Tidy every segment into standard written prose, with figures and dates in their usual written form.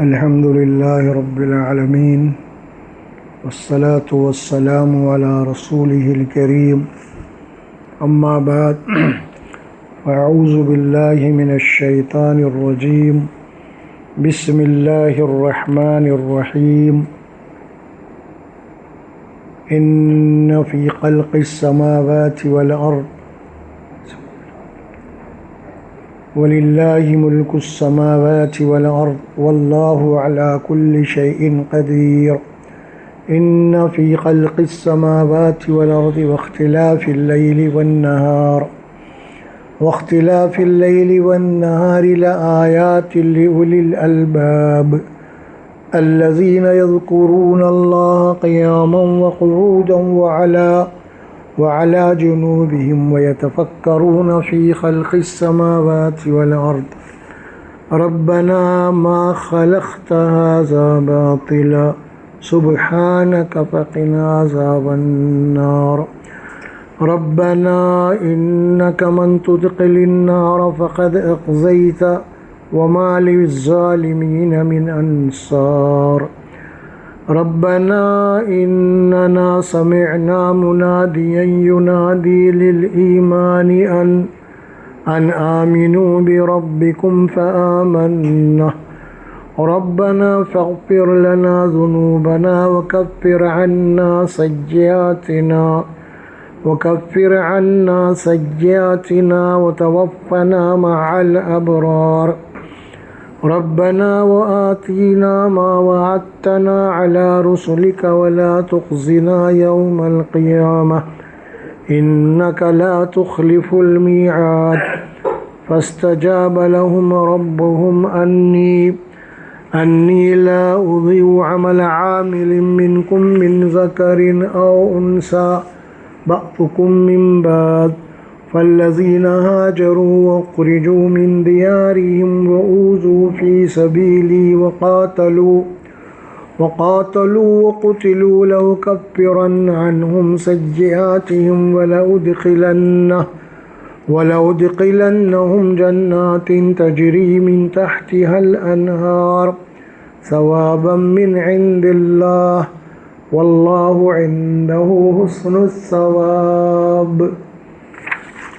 الحمد لله رب العالمين والصلاة والسلام على رسوله الكريم أما بعد أعوذ بالله من الشيطان الرجيم بسم الله الرحمن الرحيم إن في خلق السماوات والأرض ولله ملك السماوات والأرض والله على كل شيء قدير إن في خلق السماوات والأرض واختلاف الليل والنهار لآيات لأولي الألباب الذين يذكرون الله قياما وقعودا وعلى جنوبهم ويتفكرون في خلق السماوات والأرض ربنا ما خلقت هذا باطلا سبحانك فقنا عذاب النار ربنا إنك من تدخل النار فقد أخزيته وما للظالمين من أنصار ربنا إننا سمعنا مناديا ينادي للإيمان أن آمنوا بربكم فآمنا ربنا فاغفر لنا ذنوبنا وكفر عنا سيئاتنا وتوفنا مع الأبرار ربنا وآتنا ما وعدتنا على رسلك ولا تخزنا يوم القيامة إنك لا تخلف الميعاد فاستجاب لهم ربهم أني لا أضيع عمل عامل منكم من ذكر أو أنثى بعضكم من بعض فالذين هاجروا وأخرجوا من ديارهم وأوذوا في سبيلي وقاتلوا وقتلوا لأكفرن عنهم سيئاتهم ولأدخلنهم جنات تجري من تحتها الأنهار ثوابا من عند الله والله عنده حسن الثواب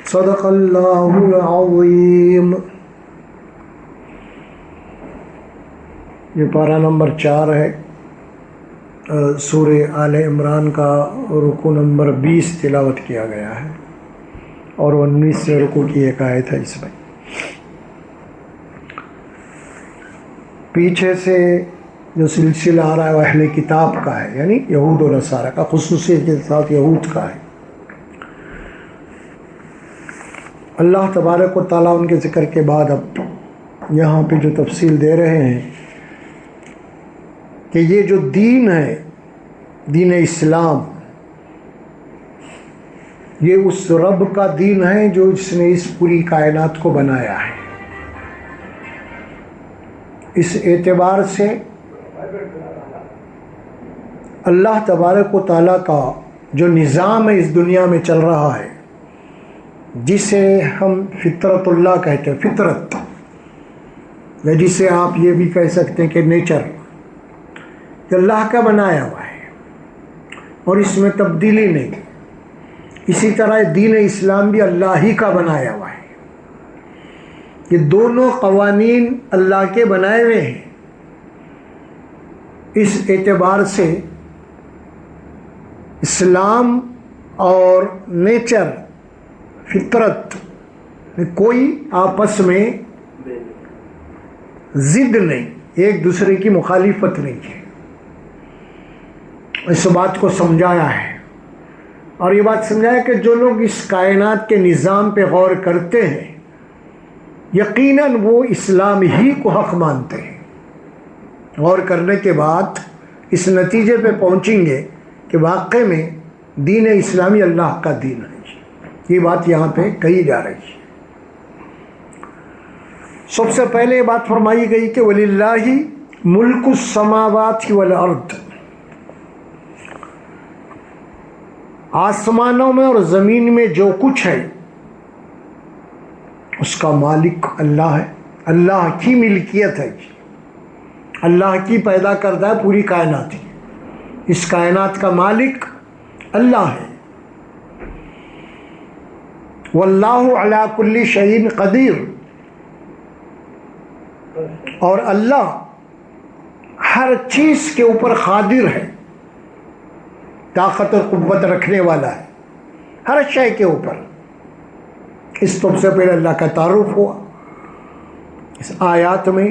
صدق اللہ العظیم۔ یہ پارہ نمبر 4 ہے، سورہ آل عمران کا رکوع نمبر 20 تلاوت کیا گیا ہے اور 19 رکوع کی ایک آیت ہے۔ اس میں پیچھے سے جو سلسلہ آ رہا ہے وہ اہل کتاب کا ہے، یعنی یہود و نصارہ کا، خصوصیت کے ساتھ یہود کا ہے۔ اللہ تبارک و تعالیٰ ان کے ذکر کے بعد اب یہاں پہ جو تفصیل دے رہے ہیں کہ یہ جو دین ہے، دین اسلام، یہ اس رب کا دین ہے جو جس نے اس پوری کائنات کو بنایا ہے۔ اس اعتبار سے اللہ تبارک و تعالیٰ کا جو نظام ہے اس دنیا میں چل رہا ہے، جسے ہم فطرت اللہ کہتے ہیں، فطرت، یا جسے آپ یہ بھی کہہ سکتے ہیں کہ نیچر، کہ اللہ کا بنایا ہوا ہے اور اس میں تبدیلی نہیں۔ اسی طرح دین اسلام بھی اللہ ہی کا بنایا ہوا ہے۔ یہ دونوں قوانین اللہ کے بنائے ہوئے ہیں۔ اس اعتبار سے اسلام اور نیچر، فطرت میں کوئی آپس میں ضد نہیں، ایک دوسرے کی مخالفت نہیں ہے۔ اس بات کو سمجھایا ہے، اور یہ بات سمجھایا کہ جو لوگ اس کائنات کے نظام پہ غور کرتے ہیں یقیناً وہ اسلام ہی کو حق مانتے ہیں۔ غور کرنے کے بعد اس نتیجے پہ پہنچیں گے کہ واقعے میں دین اسلامی اللہ کا دین ہے۔ یہ بات یہاں پہ کہی جا رہی ہے۔ سب سے پہلے یہ بات فرمائی گئی کہ وَلِلَّهِ مُلْكُ السَّمَاوَاتِ وَالْأَرْضِ، آسمانوں میں اور زمین میں جو کچھ ہے اس کا مالک اللہ ہے، اللہ کی ملکیت ہے، اللہ کی پیدا کردہ ہے پوری کائنات ہی. اس کائنات کا مالک اللہ ہے. واللہ علی کل شیء قدیر، اور اللہ ہر چیز کے اوپر قادر ہے، طاقت اور قوت رکھنے والا ہے ہر شے کے اوپر. اس سب سے پہلے اللہ کا تعارف ہوا اس آیات میں.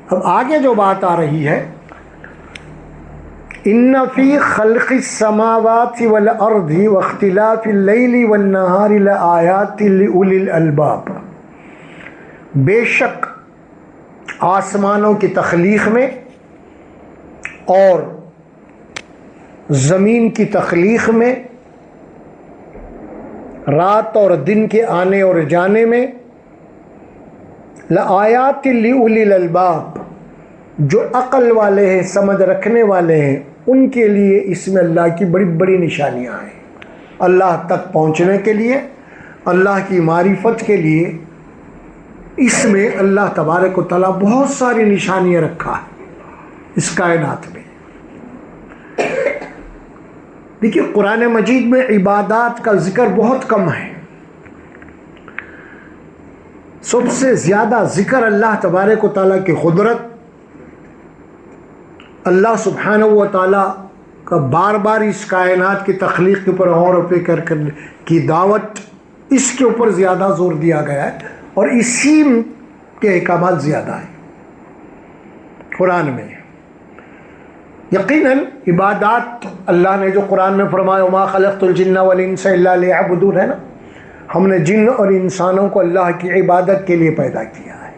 اب آگے جو بات آ رہی ہے، ان فی خلق السماوات والارض واختلاف اللیل والنہار لآیات لأولی الالباب، بے شک آسمانوں کی تخلیق میں اور زمین کی تخلیق میں، رات اور دن کے آنے اور جانے میں، لآیات لأولی الالباب، جو عقل والے ہیں، سمجھ رکھنے والے ہیں، ان کے لیے اس میں اللہ کی بڑی بڑی نشانیاں ہیں. اللہ تک پہنچنے کے لیے، اللہ کی معرفت کے لیے اس میں اللہ تبارک و تعالیٰ بہت ساری نشانیاں رکھا ہے اس کائنات میں. دیکھیے قرآن مجید میں عبادات کا ذکر بہت کم ہے. سب سے زیادہ ذکر اللہ تبارک و تعالیٰ کی قدرت، اللہ سبحانہ و تعالیٰ کا بار بار اس کائنات کی تخلیق کے اوپر غور و فکر کرنے کی دعوت، اس کے اوپر زیادہ زور دیا گیا ہے، اور اسی کے احکامات زیادہ ہیں قرآن میں. یقیناً عبادات اللہ نے جو قرآن میں فرمایا وما خلقت الجن والانس الا لیعبدون، ہے نا، ہم نے جن اور انسانوں کو اللہ کی عبادت کے لیے پیدا کیا ہے.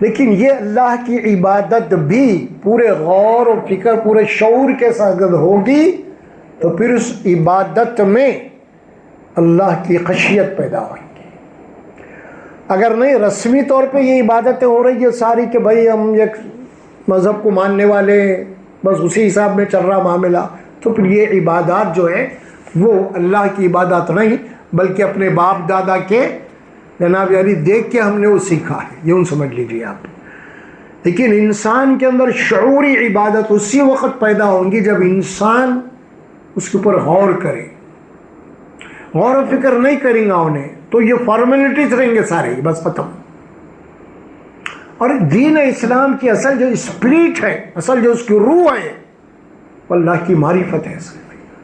لیکن یہ اللہ کی عبادت بھی پورے غور و فکر، پورے شعور کے ساتھ اگر ہوگی تو پھر اس عبادت میں اللہ کی خشیت پیدا ہوگی. اگر نہیں رسمی طور پہ یہ عبادتیں ہو رہی ہے ساری کہ بھائی ہم ایک مذہب کو ماننے والے، بس اسی حساب میں چل رہا معاملہ، تو پھر یہ عبادات جو ہے وہ اللہ کی عبادت نہیں بلکہ اپنے باپ دادا کے جناب یاری دیکھ کے ہم نے وہ سیکھا ہے، یہ سمجھ لیجیے آپ. لیکن انسان کے اندر شعوری عبادت اسی وقت پیدا ہوں گی جب انسان اس کے اوپر غور کرے. غور و فکر نہیں کریں گا انہیں تو یہ فارمیلٹیز رہیں گے سارے، بس ختم. اور دین اسلام کی اصل جو اسپرٹ ہے، اصل جو اس کی روح ہے، وہ اللہ کی معرفت ہے.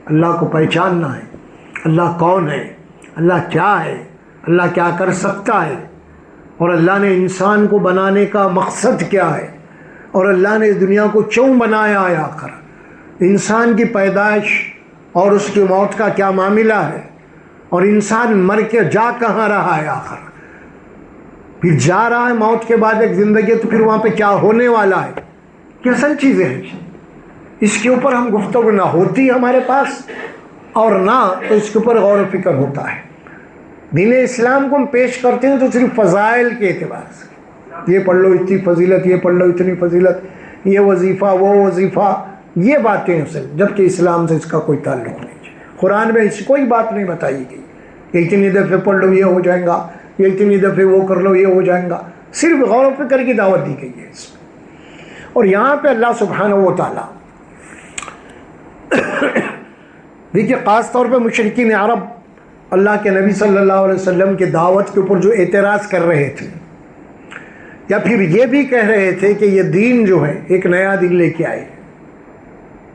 اللہ کو پہچاننا ہے، اللہ کون ہے، اللہ کیا ہے، اللہ کیا کر سکتا ہے، اور اللہ نے انسان کو بنانے کا مقصد کیا ہے، اور اللہ نے اس دنیا کو کیوں بنایا ہے، آخر انسان کی پیدائش اور اس کی موت کا کیا معاملہ ہے، اور انسان مر کے جا کہاں رہا ہے، آخر پھر جا رہا ہے موت کے بعد ایک زندگی، تو پھر وہاں پہ کیا ہونے والا ہے. یہ اصل چیزیں ہیں. اس کے اوپر ہم گفتگو نہ ہوتی ہمارے پاس، اور نہ تو اس کے اوپر غور و فکر ہوتا ہے. دین اسلام کو ہم پیش کرتے ہیں تو صرف فضائل کے اعتبار سے، یہ پڑھ لو اتنی فضیلت، یہ پڑھ لو اتنی فضیلت، یہ وظیفہ وہ وظیفہ، یہ باتیں اصل، جبکہ اسلام سے اس کا کوئی تعلق نہیں. قرآن میں ایسی کوئی بات نہیں بتائی گئی کہ اتنی دفعہ پڑھ لو یہ ہو جائے گا، یہ اتنی دفعہ وہ کر لو یہ ہو جائے گا. صرف غور و فکر کی دعوت دی گئی ہے اس میں. اور یہاں پہ اللہ سبحانہ و تعالیٰ دیکھیے خاص طور پہ مشرکین عرب اللہ کے نبی صلی اللہ علیہ وسلم کی دعوت کے اوپر جو اعتراض کر رہے تھے، یا پھر یہ بھی کہہ رہے تھے کہ یہ دین جو ہے ایک نیا دین لے کے آئے،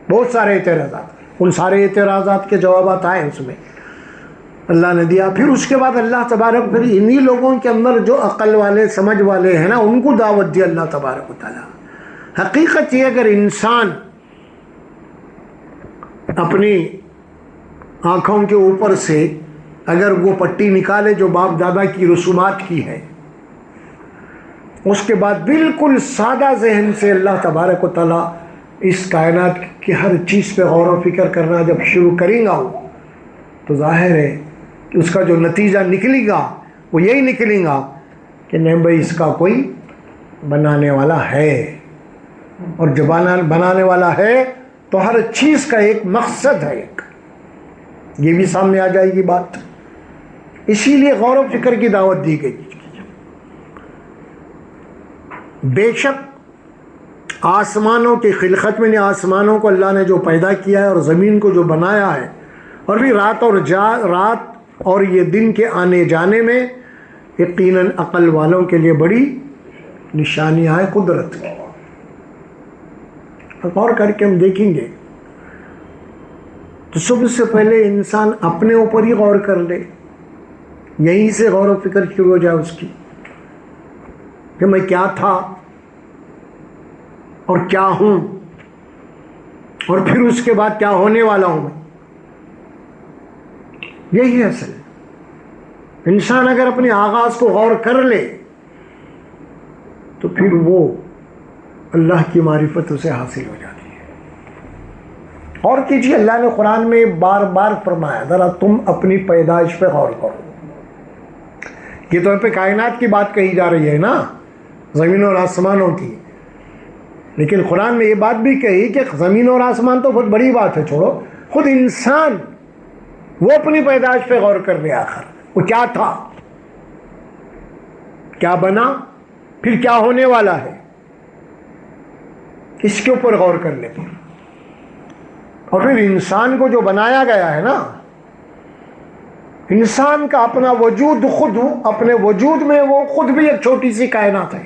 بہت سارے اعتراضات، ان سارے اعتراضات کے جوابات آئے اس میں اللہ نے دیا. پھر اس کے بعد اللہ تبارک پھر انہی لوگوں کے اندر جو عقل والے سمجھ والے ہیں نا، ان کو دعوت دی اللہ تبارک و تعالیٰ. حقیقت یہ اگر انسان اپنی آنکھوں کے اوپر سے اگر وہ پٹی نکالے جو باپ دادا کی رسومات کی ہے، اس کے بعد بالکل سادہ ذہن سے اللہ تبارک و تعالیٰ اس کائنات کی ہر چیز پہ غور و فکر کرنا جب شروع کریں گا وہ، تو ظاہر ہے کہ اس کا جو نتیجہ نکلے گا وہ یہی نکلے گا کہ نہیں بھائی اس کا کوئی بنانے والا ہے، اور جب بنانے والا ہے تو ہر چیز کا ایک مقصد ہے، ایک یہ بھی سامنے آ جائے گی بات. اسی لیے غور و فکر کی دعوت دی گئی. بے شک آسمانوں کی خلقت میں، آسمانوں کو اللہ نے جو پیدا کیا ہے اور زمین کو جو بنایا ہے، اور بھی رات اور یہ دن کے آنے جانے میں یقیناً عقل والوں کے لیے بڑی نشانیاں ہیں قدرت کی۔ غور کر کے ہم دیکھیں گے تو سب سے پہلے انسان اپنے اوپر ہی غور کر لے، یہیں سے غور و فکر شروع ہو جائے اس کی کہ میں کیا تھا اور کیا ہوں، اور پھر اس کے بعد کیا ہونے والا ہوں میں۔ یہی ہے اصل۔ انسان اگر اپنے آغاز کو غور کر لے تو پھر وہ اللہ کی معرفت اسے حاصل ہو جاتی ہے۔ اور کیجیے، اللہ نے قرآن میں بار بار فرمایا ذرا تم اپنی پیدائش پہ غور کرو۔ یہ تو پہ کائنات کی بات کہی جا رہی ہے نا، زمین اور آسمانوں کی، لیکن قرآن میں یہ بات بھی کہی کہ زمین اور آسمان تو بہت بڑی بات ہے، چھوڑو، خود انسان وہ اپنی پیدائش پہ غور کر لے، آخر وہ کیا تھا، کیا بنا، پھر کیا ہونے والا ہے، اس کے اوپر غور کر لے۔ اور پھر انسان کو جو بنایا گیا ہے نا، انسان کا اپنا وجود، خود اپنے وجود میں وہ خود بھی ایک چھوٹی سی کائنات ہے۔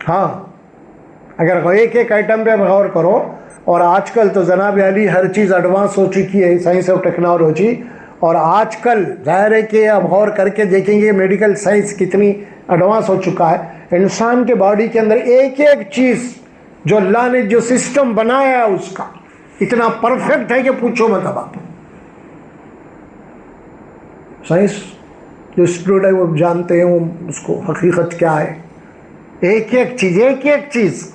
ہاں، اگر ایک ایک آئٹم پہ غور کرو، اور آج کل تو جناب علی ہر چیز ایڈوانس ہو چکی ہے، سائنس اور ٹیکنالوجی، اور آج کل ظاہر ہے کہ اب غور کر کے دیکھیں گے میڈیکل سائنس کتنی ایڈوانس ہو چکا ہے۔ انسان کے باڈی کے اندر ایک ایک چیز جو اللہ نے جو سسٹم بنایا ہے اس کا اتنا پرفیکٹ ہے کہ پوچھو مت اب آپ۔ سائنس جو اسٹوڈنٹ ہے وہ جانتے ہیں وہ اس کو حقیقت کیا ہے، ایک ایک چیز، ایک ایک چیز،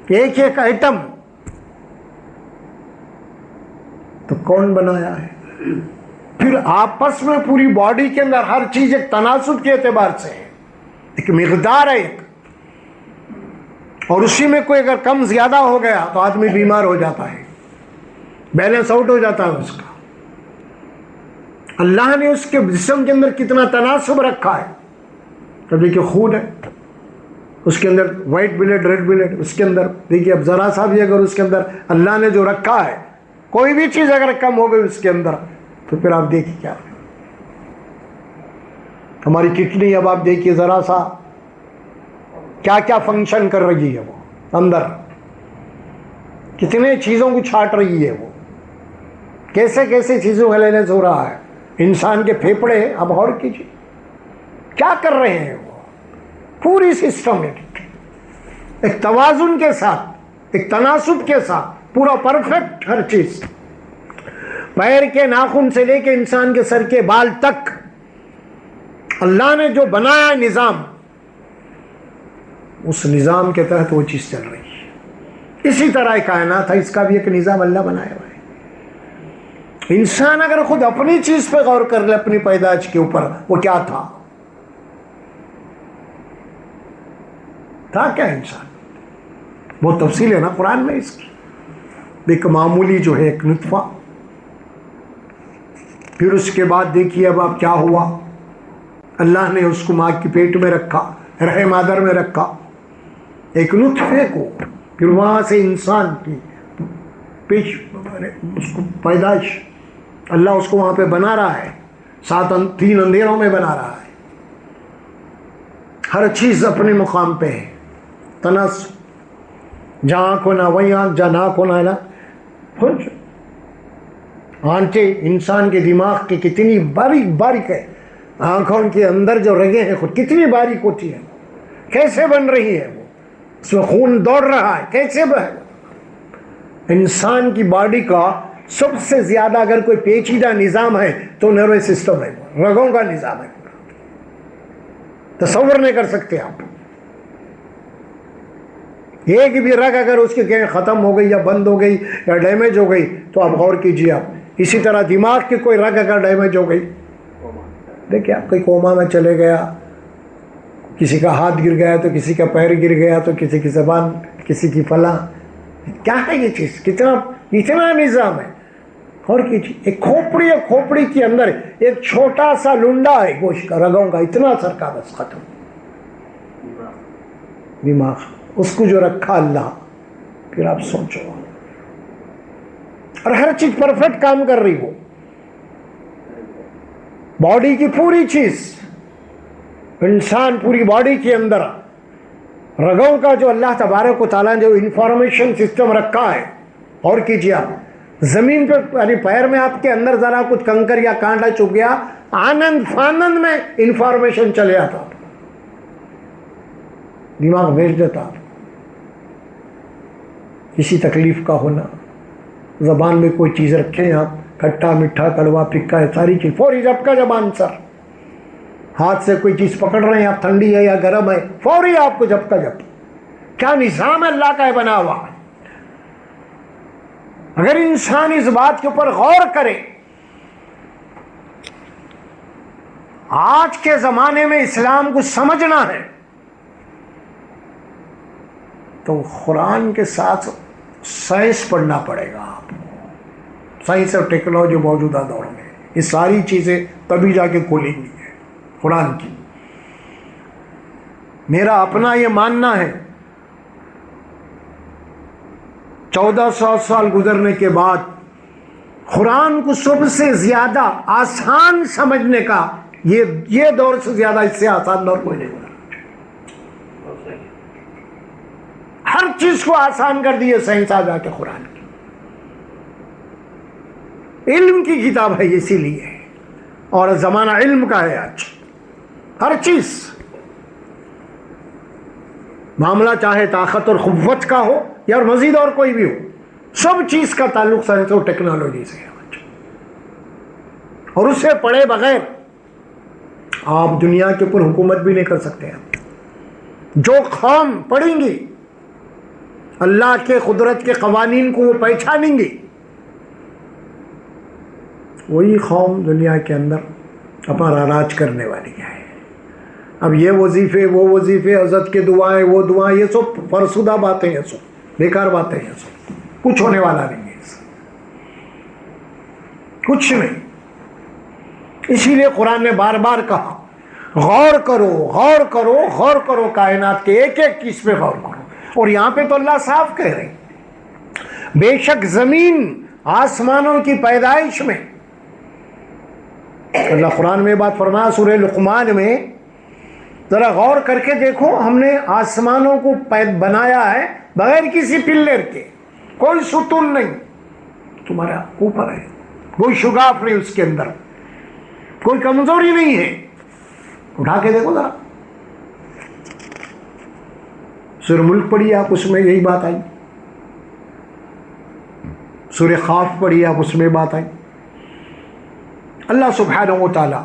ایک ایک آئٹم تو کون بنایا ہے۔ پھر آپس میں پوری باڈی کے اندر ہر چیز ایک تناسب کے اعتبار سے ہے، ایک مقدار ہے ایک، اور اسی میں کوئی اگر کم زیادہ ہو گیا تو آدمی بیمار ہو جاتا ہے، بیلنس آؤٹ ہو جاتا ہے اس کا۔ اللہ نے اس کے جسم کے اندر کتنا تناسب رکھا ہے۔ کبھی کہ خون ہے، اس کے اندر وائٹ بلڈ، ریڈ بلڈ، اس کے اندر دیکھیے اب ذرا سا بھی اگر اس کے اندر اللہ نے جو رکھا ہے، کوئی بھی چیز اگر کم ہو گئی اس کے اندر تو پھر آپ دیکھیے کیا ہماری کڈنی، اب آپ دیکھیے ذرا سا کیا کیا فنکشن کر رہی ہے، وہ اندر کتنے چیزوں کو چھانٹ رہی ہے، وہ کیسے کیسے چیزوں کا لینے ہو رہا ہے۔ انسان کے پھیپھڑے اب غور کیجیے کیا کر رہے ہیں، وہ پوری سسٹم ایک توازن کے ساتھ، ایک تناسب کے ساتھ، پورا پرفیکٹ ہر چیز، پیر کے ناخن سے لے کے انسان کے سر کے بال تک اللہ نے جو بنایا نظام، اس نظام کے تحت وہ چیز چل رہی ہے۔ اسی طرح کائنات ہے، اس کا بھی ایک نظام اللہ بنایا ہوا ہے۔ انسان اگر خود اپنی چیز پہ غور کر لے، اپنی پیدائش کے اوپر، وہ کیا تھا کیا انسان، بہت تفصیل ہے نا قرآن میں اس کی۔ ایک معمولی جو ہے ایک نطفہ، پھر اس کے بعد دیکھیے اب آپ کیا ہوا، اللہ نے اس کو ماں کی پیٹ میں رکھا، رحم مادر میں رکھا ایک نطفے کو، پھر وہاں سے انسان کی اس کو پیدائش، اللہ اس کو وہاں پہ بنا رہا ہے، 3 اندھیروں میں بنا رہا ہے، ہر چیز اپنے مقام پہ ہے، تناسب، جہاں آنکھ ہونا وہیں آنکھ، جہاں ناک ہونا نا، آنکھیں انسان کے دماغ کی کتنی باریک باریک ہے، آنکھوں کے اندر جو رگیں ہیں خود کتنی باریک ہوتی ہیں، کیسے بن رہی ہے، وہ اس میں خون دوڑ رہا ہے، کیسے بہ۔ انسان کی باڈی کا سب سے زیادہ اگر کوئی پیچیدہ نظام ہے تو نروس سسٹم ہے، رگوں کا نظام ہے، تصور نہیں کر سکتے آپ۔ ایک بھی رگ اگر اس کی ختم ہو گئی یا بند ہو گئی یا ڈیمیج ہو گئی تو آپ غور کیجیے آپ۔ اسی طرح دماغ کی کوئی رگ اگر ڈیمیج ہو گئی، دیکھیے آپ کوئی کوما میں چلے گیا، کسی کا ہاتھ گر گیا تو کسی کا پیر گر گیا تو کسی کی زبان، کسی کی فلاں، کیا ہے یہ چیز، اتنا نظام ہے۔ اور کیجیے ایک کھوپڑی ہے، کھوپڑی کے اندر ایک چھوٹا سا لنڈا ہے گوشت کا، رگوں کا اتنا سر کا، بس ختم۔ دماغ اس کو جو رکھا اللہ، پھر آپ سوچو، اور ہر چیز پرفیکٹ کام کر رہی ہو، باڈی کی پوری چیز، انسان پوری باڈی کے اندر رگوں کا جو اللہ تبارک و تعالیٰ نے جو انفارمیشن سسٹم رکھا ہے، اور کیجیے آپ زمین پہ یعنی پیر میں آپ کے اندر ذرا کچھ کنکر یا کانٹا چپ گیا، آنند فانند میں انفارمیشن چلے آتا، دماغ بھیج دیتا. کسی تکلیف کا ہونا، زبان میں کوئی چیز رکھیں آپ، کھٹا میٹھا کڑوا پھیکا ہے، ساری چیز فوری جھپکا زبان سر. ہاتھ سے کوئی چیز پکڑ رہے ہیں آپ، ٹھنڈی ہے یا گرم ہے، فوری آپ کو جھپکا جھپکا. کیا نظام اللہ کا ہے بنا ہوا. اگر انسان اس بات کے اوپر غور کرے، آج کے زمانے میں اسلام کو سمجھنا ہے تو قرآن کے ساتھ سائنس پڑھنا پڑے گا. آپ سائنس اور ٹیکنالوجی موجودہ دور میں یہ ساری چیزیں تبھی جا کے کھولیں گی قرآن کی. میرا اپنا یہ ماننا ہے 1400 سال گزرنے کے بعد قرآن کو سب سے زیادہ آسان سمجھنے کا یہ دور سے زیادہ اس سے آسان دور کوئی نہیں ہوگا. ہر چیز کو آسان کر دیے سائنس آ جا کے قرآن کی. علم کی کتاب ہے اسی لیے، اور زمانہ علم کا ہے آج. ہر چیز معاملہ چاہے طاقت اور قوت کا ہو یا مزید اور کوئی بھی ہو، سب چیز کا تعلق سائنس اور ٹیکنالوجی سے ہے. اور اسے پڑھے بغیر آپ دنیا کے اوپر حکومت بھی نہیں کر سکتے. جو قوم پڑھیں گی اللہ کے قدرت کے قوانین کو وہ پہچانیں گی، وہی قوم دنیا کے اندر اپنا راج کرنے والی ہے. اب یہ وظیفے وہ وظیفے، حضرت کے دعائیں وہ دعائیں، یہ سب فرسودہ باتیں ہیں، سب بیکار باتیں ہیں، سب کچھ ہونے والا نہیں ہے، کچھ نہیں. اسی لیے قرآن نے بار بار کہا غور کرو غور کرو غور کرو، کائنات کے ایک ایک چیز پہ غور کرو. اور یہاں پہ تو اللہ صاف کہہ رہے ہیں بے شک زمین آسمانوں کی پیدائش میں، اللہ قرآن میں بات فرمایا سورہ لقمان میں، ذرا غور کر کے دیکھو ہم نے آسمانوں کو بنایا ہے بغیر کسی پلر کے، کوئی ستون نہیں، تمہارا اوپر ہے، کوئی شگاف نہیں اس کے اندر، کوئی کمزوری نہیں ہے. اٹھا کے دیکھو ذرا. سورہ ملک پڑھیے آپ، اس میں یہی بات آئی. سورہ قاف پڑھیے آپ، اس میں بات آئی. اللہ سبحانہ و تعالی،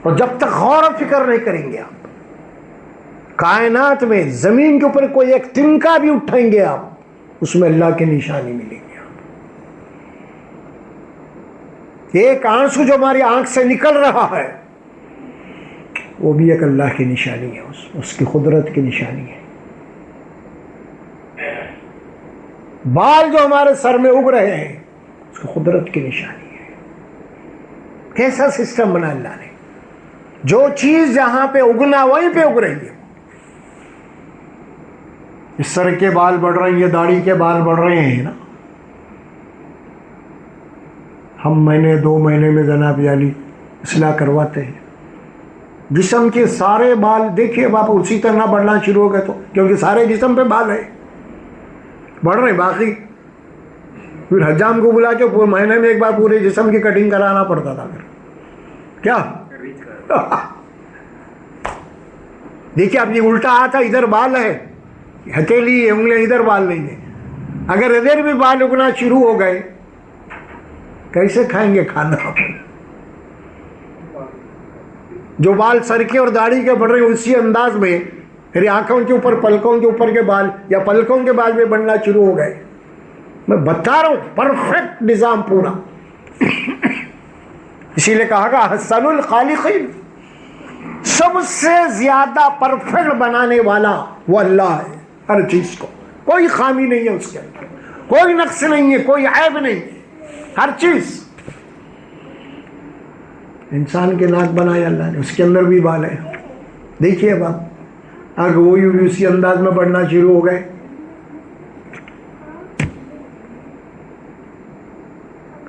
اور جب تک غور و فکر نہیں کریں گے آپ کائنات میں، زمین کے اوپر کوئی ایک تنکا بھی اٹھائیں گے آپ، اس میں اللہ کی نشانی ملیں گے. ایک آنسو جو ہماری آنکھ سے نکل رہا ہے وہ بھی ایک اللہ کی نشانی ہے، اس کی قدرت کی نشانی ہے. بال جو ہمارے سر میں اگ رہے ہیں اس کی قدرت کی نشانی ہے. کیسا سسٹم بنا اللہ نے، جو چیز جہاں پہ اگنا وہیں پہ اگ رہی ہے. اس سر کے بال بڑھ رہے ہیں، یہ داڑھی کے بال بڑھ رہے ہیں نا، ہم مہینے 2 مہینے میں جناب علی اصلاح کرواتے ہیں. جسم کے سارے بال دیکھیے اب آپ اسی طرح بڑھنا شروع ہو گئے، تو کیونکہ سارے جسم پہ بال ہیں بڑھ رہے ہیں. باقی پھر حجام کو بلا کے پورے مہینے میں ایک بار پورے جسم کی کٹنگ کرانا پڑتا تھا. پھر کیا دیکھیے اب یہ الٹا آتا، ادھر بال ہے، ہتھیلی انگلیاں ادھر بال نہیں ہے. اگر ادھر بھی بال اگنا شروع ہو گئے کیسے کھائیں گے کھانا؟ جو بال سر کے اور داڑھی کے بڑھ رہے ہیں اسی انداز میں پھر آنکھوں کے اوپر، پلکوں کے اوپر کے بال یا پلکوں کے بال بھی بڑھنا شروع ہو گئے. میں بتا رہا ہوں پرفیکٹ نظام پورا. اسی لیے کہا گا احسن الخالقین، سب سے زیادہ پرفیکٹ بنانے والا وہ اللہ ہے. ہر چیز کو کوئی خامی نہیں ہے، اس کے اندر کوئی نقص نہیں ہے، کوئی عیب نہیں ہے. ہر چیز. انسان کے ناک بنایا اللہ نے، اس کے اندر بھی بال ہے. دیکھیے اب آپ آگے وہی بھی اسی انداز میں پڑھنا شروع ہو گئے.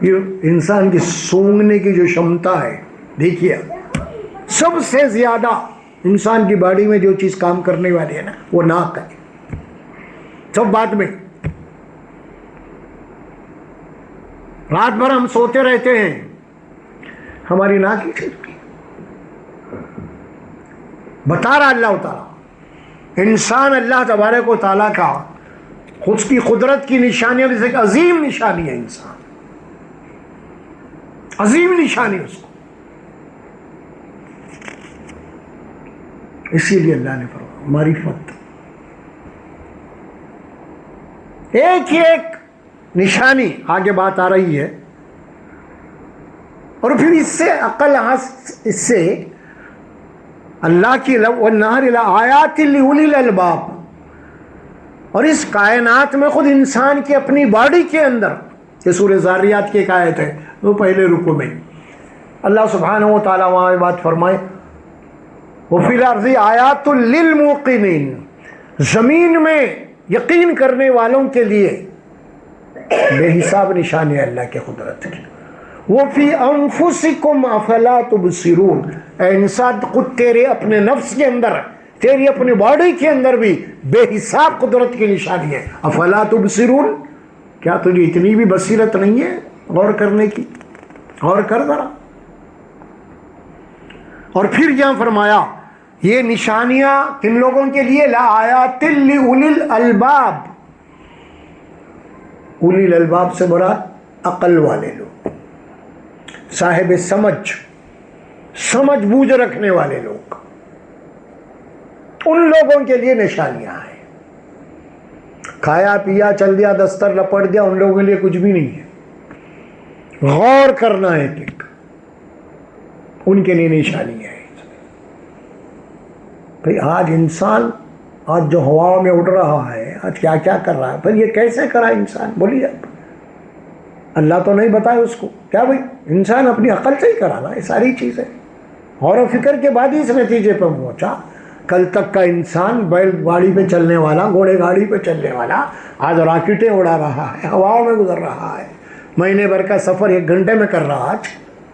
یہ انسان کی سونگنے کی جو شمتا ہے، دیکھیے سب سے زیادہ انسان کی باڈی میں جو چیز کام کرنے والی ہے نا وہ ناک ہے. سب بات میں رات بھر ہم سوتے رہتے ہیں، ہماری ناک ہی چلتی. بتا رہا اللہ تعالیٰ انسان اللہ تبارک و تعالیٰ کا خود کی قدرت کی نشانیوں میں سے ایک عظیم نشانی ہے. انسان عظیم نشانی اس کو. اسی لیے اللہ نے فرمایا معرفت، ایک ہی ایک نشانی آگے بات آ رہی ہے. اور پھر اس سے عقل، اس سے اللہ کی وَالنَّهَارِ لَآيَاتٍ لِأُولِي الْأَلْبَابِ، اور اس کائنات میں خود انسان کی اپنی باڈی کے اندر، یہ سورہ ذاریات کی ایک آیت ہے وہ پہلے رکوع میں اللہ سبحانہ و تعالیٰ وہاں بات فرمائے وَفِي الْأَرْضِ آيَاتٌ لِلْمُوقِنِينَ، زمین میں یقین کرنے والوں کے لیے بے حساب نشانی ہے اللہ کے قدرت کی. وَفِي أَنفُسِكُمْ أَفَلَا تُبْصِرُونَ، اے انسان خود تیرے اپنے نفس کے اندر، تیری اپنی باڈی کے اندر بھی بے حساب قدرت کی نشانی ہے. افلا تبصرون، کیا تجھے اتنی بھی بصیرت نہیں ہے غور کرنے کی؟ غور کر ذرا. اور پھر یہاں فرمایا یہ نشانیاں کن لوگوں کے لیے؟ لآیات لأولی الالباب. اولی الالباب سے مراد عقل والے لوگ، صاحب سمجھ بوجھ رکھنے والے لوگ، ان لوگوں کے لیے نشانیاں ہیں. کھایا پیا چل دیا دستر لپٹ دیا ان لوگوں کے لیے کچھ بھی نہیں ہے. غور کرنا ہے کہ ان کے لیے نشانی ہے. بھئی آج انسان آج جو ہوا میں اڑ رہا ہے، آج کیا کیا کر رہا ہے، پھر یہ کیسے کرا انسان؟ بولیے اللہ تو نہیں بتائے اس کو. کیا بھئی انسان اپنی عقل سے ہی کرا نا یہ ساری چیزیں. غور و فکر کے بعد ہی اس نتیجے پر پہنچا. کل تک کا انسان بیل گاڑی پہ چلنے والا، گھوڑے گاڑی پہ چلنے والا، آج راکٹیں اڑا رہا ہے، ہواؤں میں گزر رہا ہے، مہینے بھر کا سفر 1 گھنٹے میں کر رہا. آج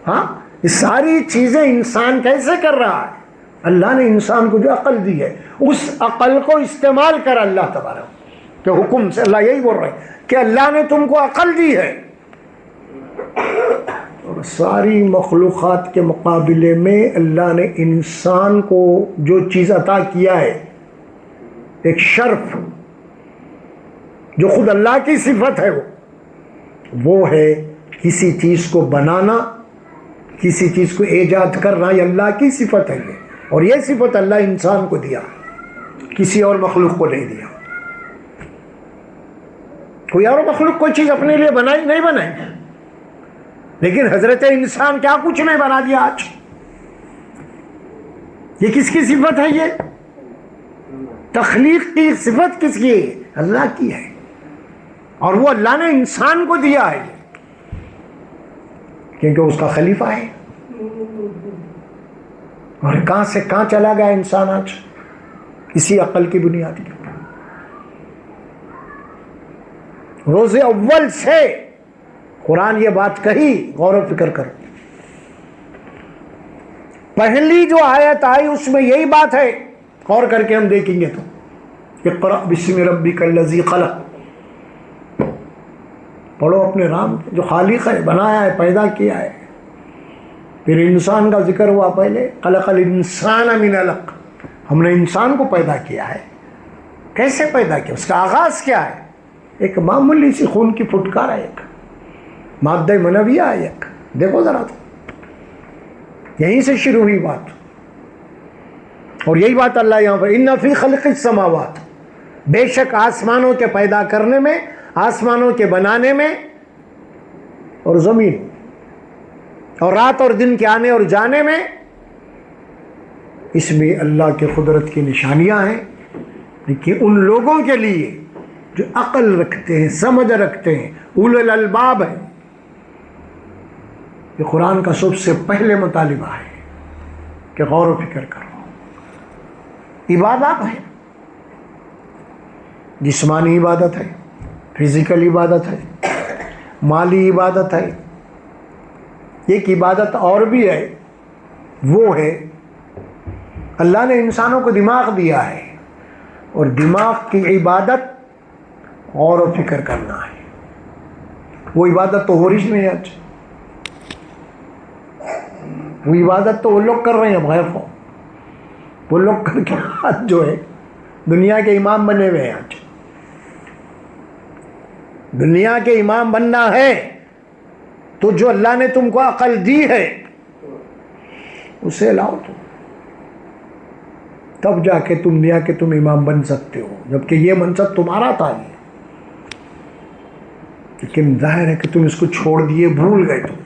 ہاں یہ ساری چیزیں انسان کیسے کر رہا ہے؟ اللہ نے انسان کو جو عقل دی ہے اس عقل کو استعمال کر اللہ تبارک کے حکم سے. اللہ یہی بول رہے ہیں کہ اللہ نے تم کو عقل دی ہے، اور ساری مخلوقات کے مقابلے میں اللہ نے انسان کو جو چیز عطا کیا ہے، ایک شرف جو خود اللہ کی صفت ہے، وہ ہے کسی چیز کو بنانا، کسی چیز کو ایجاد کرنا. یہ اللہ کی صفت ہے یہ، اور یہ صفت اللہ انسان کو دیا، کسی اور مخلوق کو نہیں دیا. کوئی اور مخلوق کوئی چیز اپنے لیے بنائی نہیں بنائی، لیکن حضرت انسان کیا کچھ نہیں بنا دیا. آج یہ کس کی صفت ہے؟ یہ تخلیق کی صفت کس کی ہے؟ اللہ کی ہے، اور وہ اللہ نے انسان کو دیا ہے کیونکہ اس کا خلیفہ ہے. اور کہاں سے کہاں چلا گیا انسان آج؟ اسی عقل کی بنیاد کے اوپر. روز اول سے قرآن یہ بات کہی، غور و فکر کرو. پہلی جو آیت آئی اس میں یہی بات ہے، غور کر کے ہم دیکھیں گے تو اقرأ بسم ربک الذی خلق، پڑھو اپنے رام جو خالق ہے، بنایا ہے، پیدا کیا ہے. پھر انسان کا ذکر ہوا پہلے، خلق الانسان من علق، ہم نے انسان کو پیدا کیا ہے. کیسے پیدا کیا؟ اس کا آغاز کیا ہے؟ ایک معمولی سی خون کی پھٹکار ہے، ایک مادہ منویہ ہے. ایک دیکھو ذرا تو یہیں سے شروع ہوئی بات. اور یہی بات اللہ یہاں پر ان فی خلق السماوات، بے شک آسمانوں کے پیدا کرنے میں، آسمانوں کے بنانے میں، اور زمین اور رات اور دن کے آنے اور جانے میں، اس میں اللہ کے قدرت کی نشانیاں ہیں. لیکن ان لوگوں کے لیے جو عقل رکھتے ہیں، سمجھ رکھتے ہیں، اولو الالباب ہیں. یہ قرآن کا سب سے پہلے مطالبہ ہے کہ غور و فکر کرو. عبادت ہے، جسمانی عبادت ہے، فزیکل عبادت ہے، مالی عبادت ہے۔ ایک عبادت اور بھی ہے، وہ ہے اللہ نے انسانوں کو دماغ دیا ہے، اور دماغ کی عبادت غور و فکر کرنا ہے۔ وہ عبادت تو ہو رہی نہیں آج، وہ عبادت تو وہ لوگ کر رہے ہیں غیر کو، وہ لوگ کر کے آج جو ہے دنیا کے امام بنے ہوئے ہیں۔ آج دنیا کے امام بننا ہے تو جو اللہ نے تم کو عقل دی ہے اسے لاؤ، تب جا کے تم دنیا کے تم امام بن سکتے ہو، جبکہ یہ منصب تمہارا تھا ہی، لیکن ظاہر ہے کہ تم اس کو چھوڑ دیے، بھول گئے تم،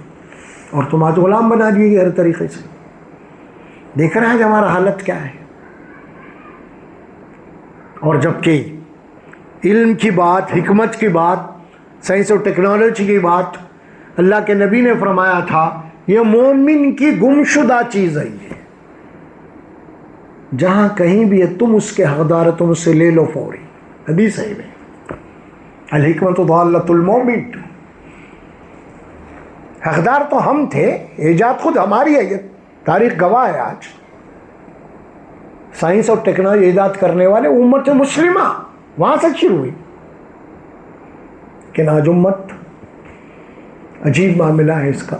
اور تم آج غلام بنا دیے ہر طریقے سے۔ دیکھ رہے ہیں ہمارا حالت کیا ہے۔ اور جبکہ علم کی بات، حکمت کی بات، سائنس اور ٹیکنالوجی کی بات اللہ کے نبی نے فرمایا تھا یہ مومن کی گمشدہ چیز ہے، یہ جہاں کہیں بھی ہے تم اس کے حقدار، تم اس سے لے لو فوری۔ حدیث ہے میں الحکمت ضالۃ المومن، حقدار تو ہم تھے، ایجاد خود ہماری ہے، یہ تاریخ گواہ ہے۔ آج سائنس اور ٹیکنالوجی ایجاد کرنے والے امت مسلمہ وہاں سے شروع ہوئی، لیکن آج امت عجیب معاملہ ہے اس کا۔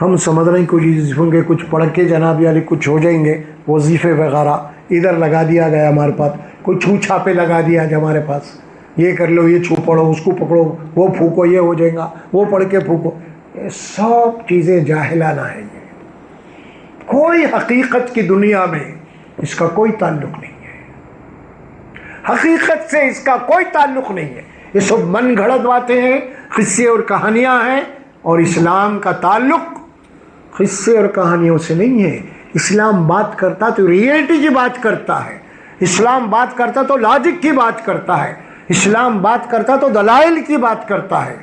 ہم سمجھ رہے ہیں کچھ پڑھ کے جناب علی کچھ ہو جائیں گے، وظیفے وغیرہ ادھر لگا دیا گیا ہمارے پاس، کوئی چھو چھاپے لگا دیا ہے ہمارے پاس، یہ کر لو، یہ چھو پڑھو، اس کو پکڑو، وہ پھونکو، یہ ہو جائے گا، وہ پڑھ کے پھونکو۔ یہ سب چیزیں جاہلانہ ہیں، یہ کوئی حقیقت کی دنیا میں اس کا کوئی تعلق نہیں ہے، حقیقت سے اس کا کوئی تعلق نہیں ہے۔ یہ سب من گھڑت باتیں ہیں، قصے اور کہانیاں ہیں، اور اسلام کا تعلق قصے اور کہانیوں سے نہیں ہے۔ اسلام بات کرتا تو ریئلٹی کی بات کرتا ہے، اسلام بات کرتا تو لاجک کی بات کرتا ہے، اسلام بات کرتا تو دلائل کی بات کرتا ہے۔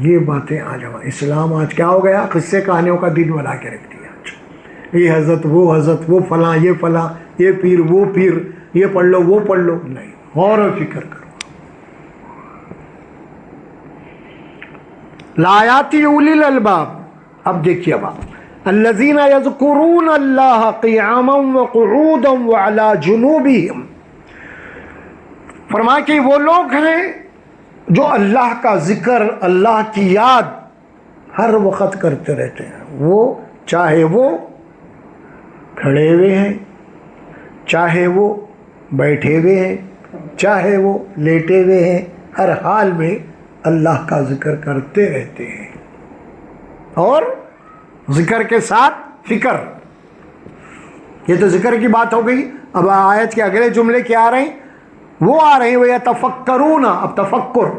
یہ باتیں آج اسلام آج کیا ہو گیا؟ قصے کہانیوں کا دن بنا کے رکھ دیا۔ آج یہ حضرت، وہ فلاں، یہ فلاں، یہ پیر، وہ پیر، یہ پڑھ لو، وہ پڑھ لو، نہیں، غور و فکر کرو۔ لآیاتی اولی الالباب، اب دیکھیے اب الذین یذکرون اللہ قیاما وقعودا وعلی جنوبہم، فرمایا کہ وہ لوگ ہیں جو اللہ کا ذکر، اللہ کی یاد ہر وقت کرتے رہتے ہیں، وہ چاہے وہ کھڑے ہوئے ہیں، چاہے وہ بیٹھے ہوئے ہیں، چاہے وہ لیٹے ہوئے ہیں، ہر حال میں اللہ کا ذکر کرتے رہتے ہیں، اور ذکر کے ساتھ فکر۔ یہ تو ذکر کی بات ہو گئی۔ اب آیت کے اگلے جملے کیا آ رہے ہیں؟ وہ آ رہے ہیں وَيَتَفَكَّرُونَ، اب تفکر،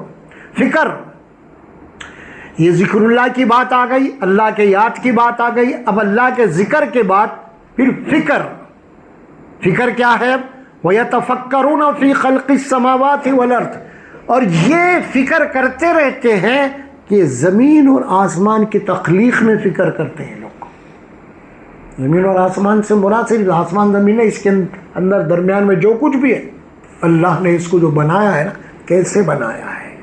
فکر۔ یہ ذکر اللہ کی بات آ گئی، اللہ کے یاد کی بات آ گئی، اب اللہ کے ذکر کے بعد پھر فکر۔ فکر کیا ہے؟ وَيَتَفَكَّرُونَ فِي خَلْقِ السَّمَاوَاتِ وَالْأَرْضِ، اور یہ فکر کرتے رہتے ہیں کہ زمین اور آسمان کی تخلیق میں فکر کرتے ہیں لوگ۔ زمین اور آسمان سے مراد صرف آسمان زمین ہے، اس کے اندر درمیان میں جو کچھ بھی ہے اللہ نے اس کو جو بنایا ہے نا، کیسے بنایا ہے،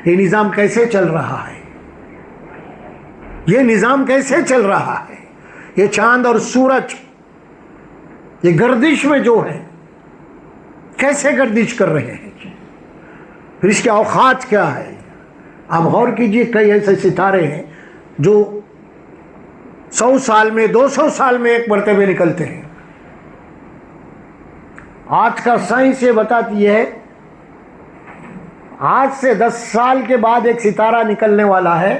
یہ نظام کیسے چل رہا ہے، یہ نظام کیسے چل رہا ہے، یہ چاند اور سورج یہ گردش میں جو ہے کیسے گردش کر رہے ہیں، پھر اس کے اوقات کیا ہے۔ آپ غور کیجئے، کئی ایسے ستارے ہیں جو 100 سال میں، 200 سال میں ایک مرتبہ نکلتے ہیں۔ آج کا سائنس یہ بتاتی ہے آج سے 10 سال کے بعد ایک ستارہ نکلنے والا ہے،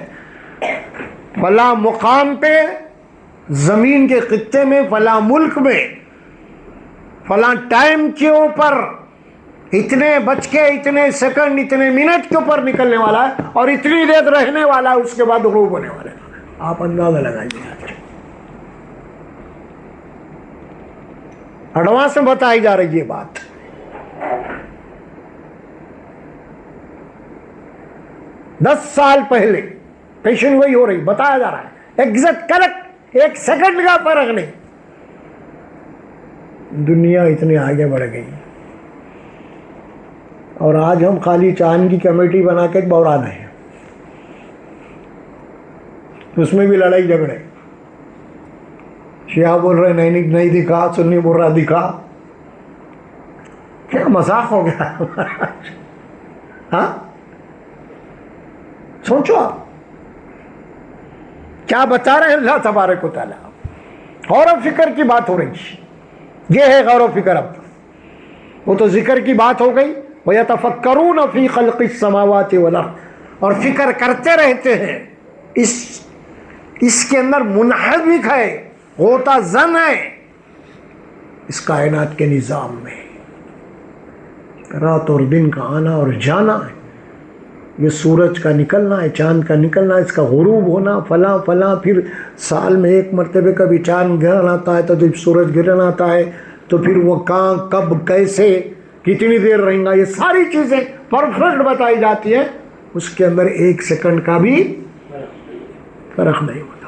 فلاں مقام پہ، زمین کے خطے میں، فلاں ملک میں، فلاں ٹائم کے اوپر، اتنے بج کے اتنے سیکنڈ، اتنے منٹ کے اوپر نکلنے والا ہے، اور اتنی دیر رہنے والا ہے، اس کے بعد غروب ہونے والا ہے۔ آپ اندازہ لگائیے، ایڈوانس میں بتائی جا رہی ہے بات۔ دس سال پہلے پیشن وہی ہو رہی، بتایا جا رہا ہے، ایگزیکٹ کریکٹ، ایک سیکنڈ کا فرق نہیں۔ دنیا اتنی آگے بڑھ گئی اور آج ہم خالی چاند کی کمیٹی بنا کے بورا رہے ہیں، اس میں بھی لڑائی جھگڑے، شیعہ بول رہے نہیں دکھا، سنی بول رہا دکھا، کیا مذاق ہو گیا ہاں؟ سوچو آپ کیا بتا رہے ہیں اللہ تبارک و تعالیٰ. غور و فکر کی بات ہو رہی، یہ ہے غور و فکر. اب وہ تو ذکر کی بات ہو گئی. وَيَتَفَكَّرُونَ فِي خَلْقِ السَّمَاوَاتِ وَالْأَرْضِ، اور فکر کرتے رہتے ہیں، اس کے اندر منحبک ہے، غوطہ زن ہے اس کائنات کے نظام میں. رات اور دن کا آنا اور جانا ہے، یہ سورج کا نکلنا ہے، چاند کا نکلنا ہے، اس کا غروب ہونا، فلاں فلاں، پھر سال میں ایک مرتبہ کبھی چاند گرہن آتا ہے تو جب سورج گرہن آتا ہے تو پھر وہ کہاں کب کیسے کتنی دیر رہیں گا، یہ ساری چیزیں پرفیکٹ بتائی جاتی ہیں. اس کے اندر ایک سیکنڈ کا بھی فرق نہیں ہوتا.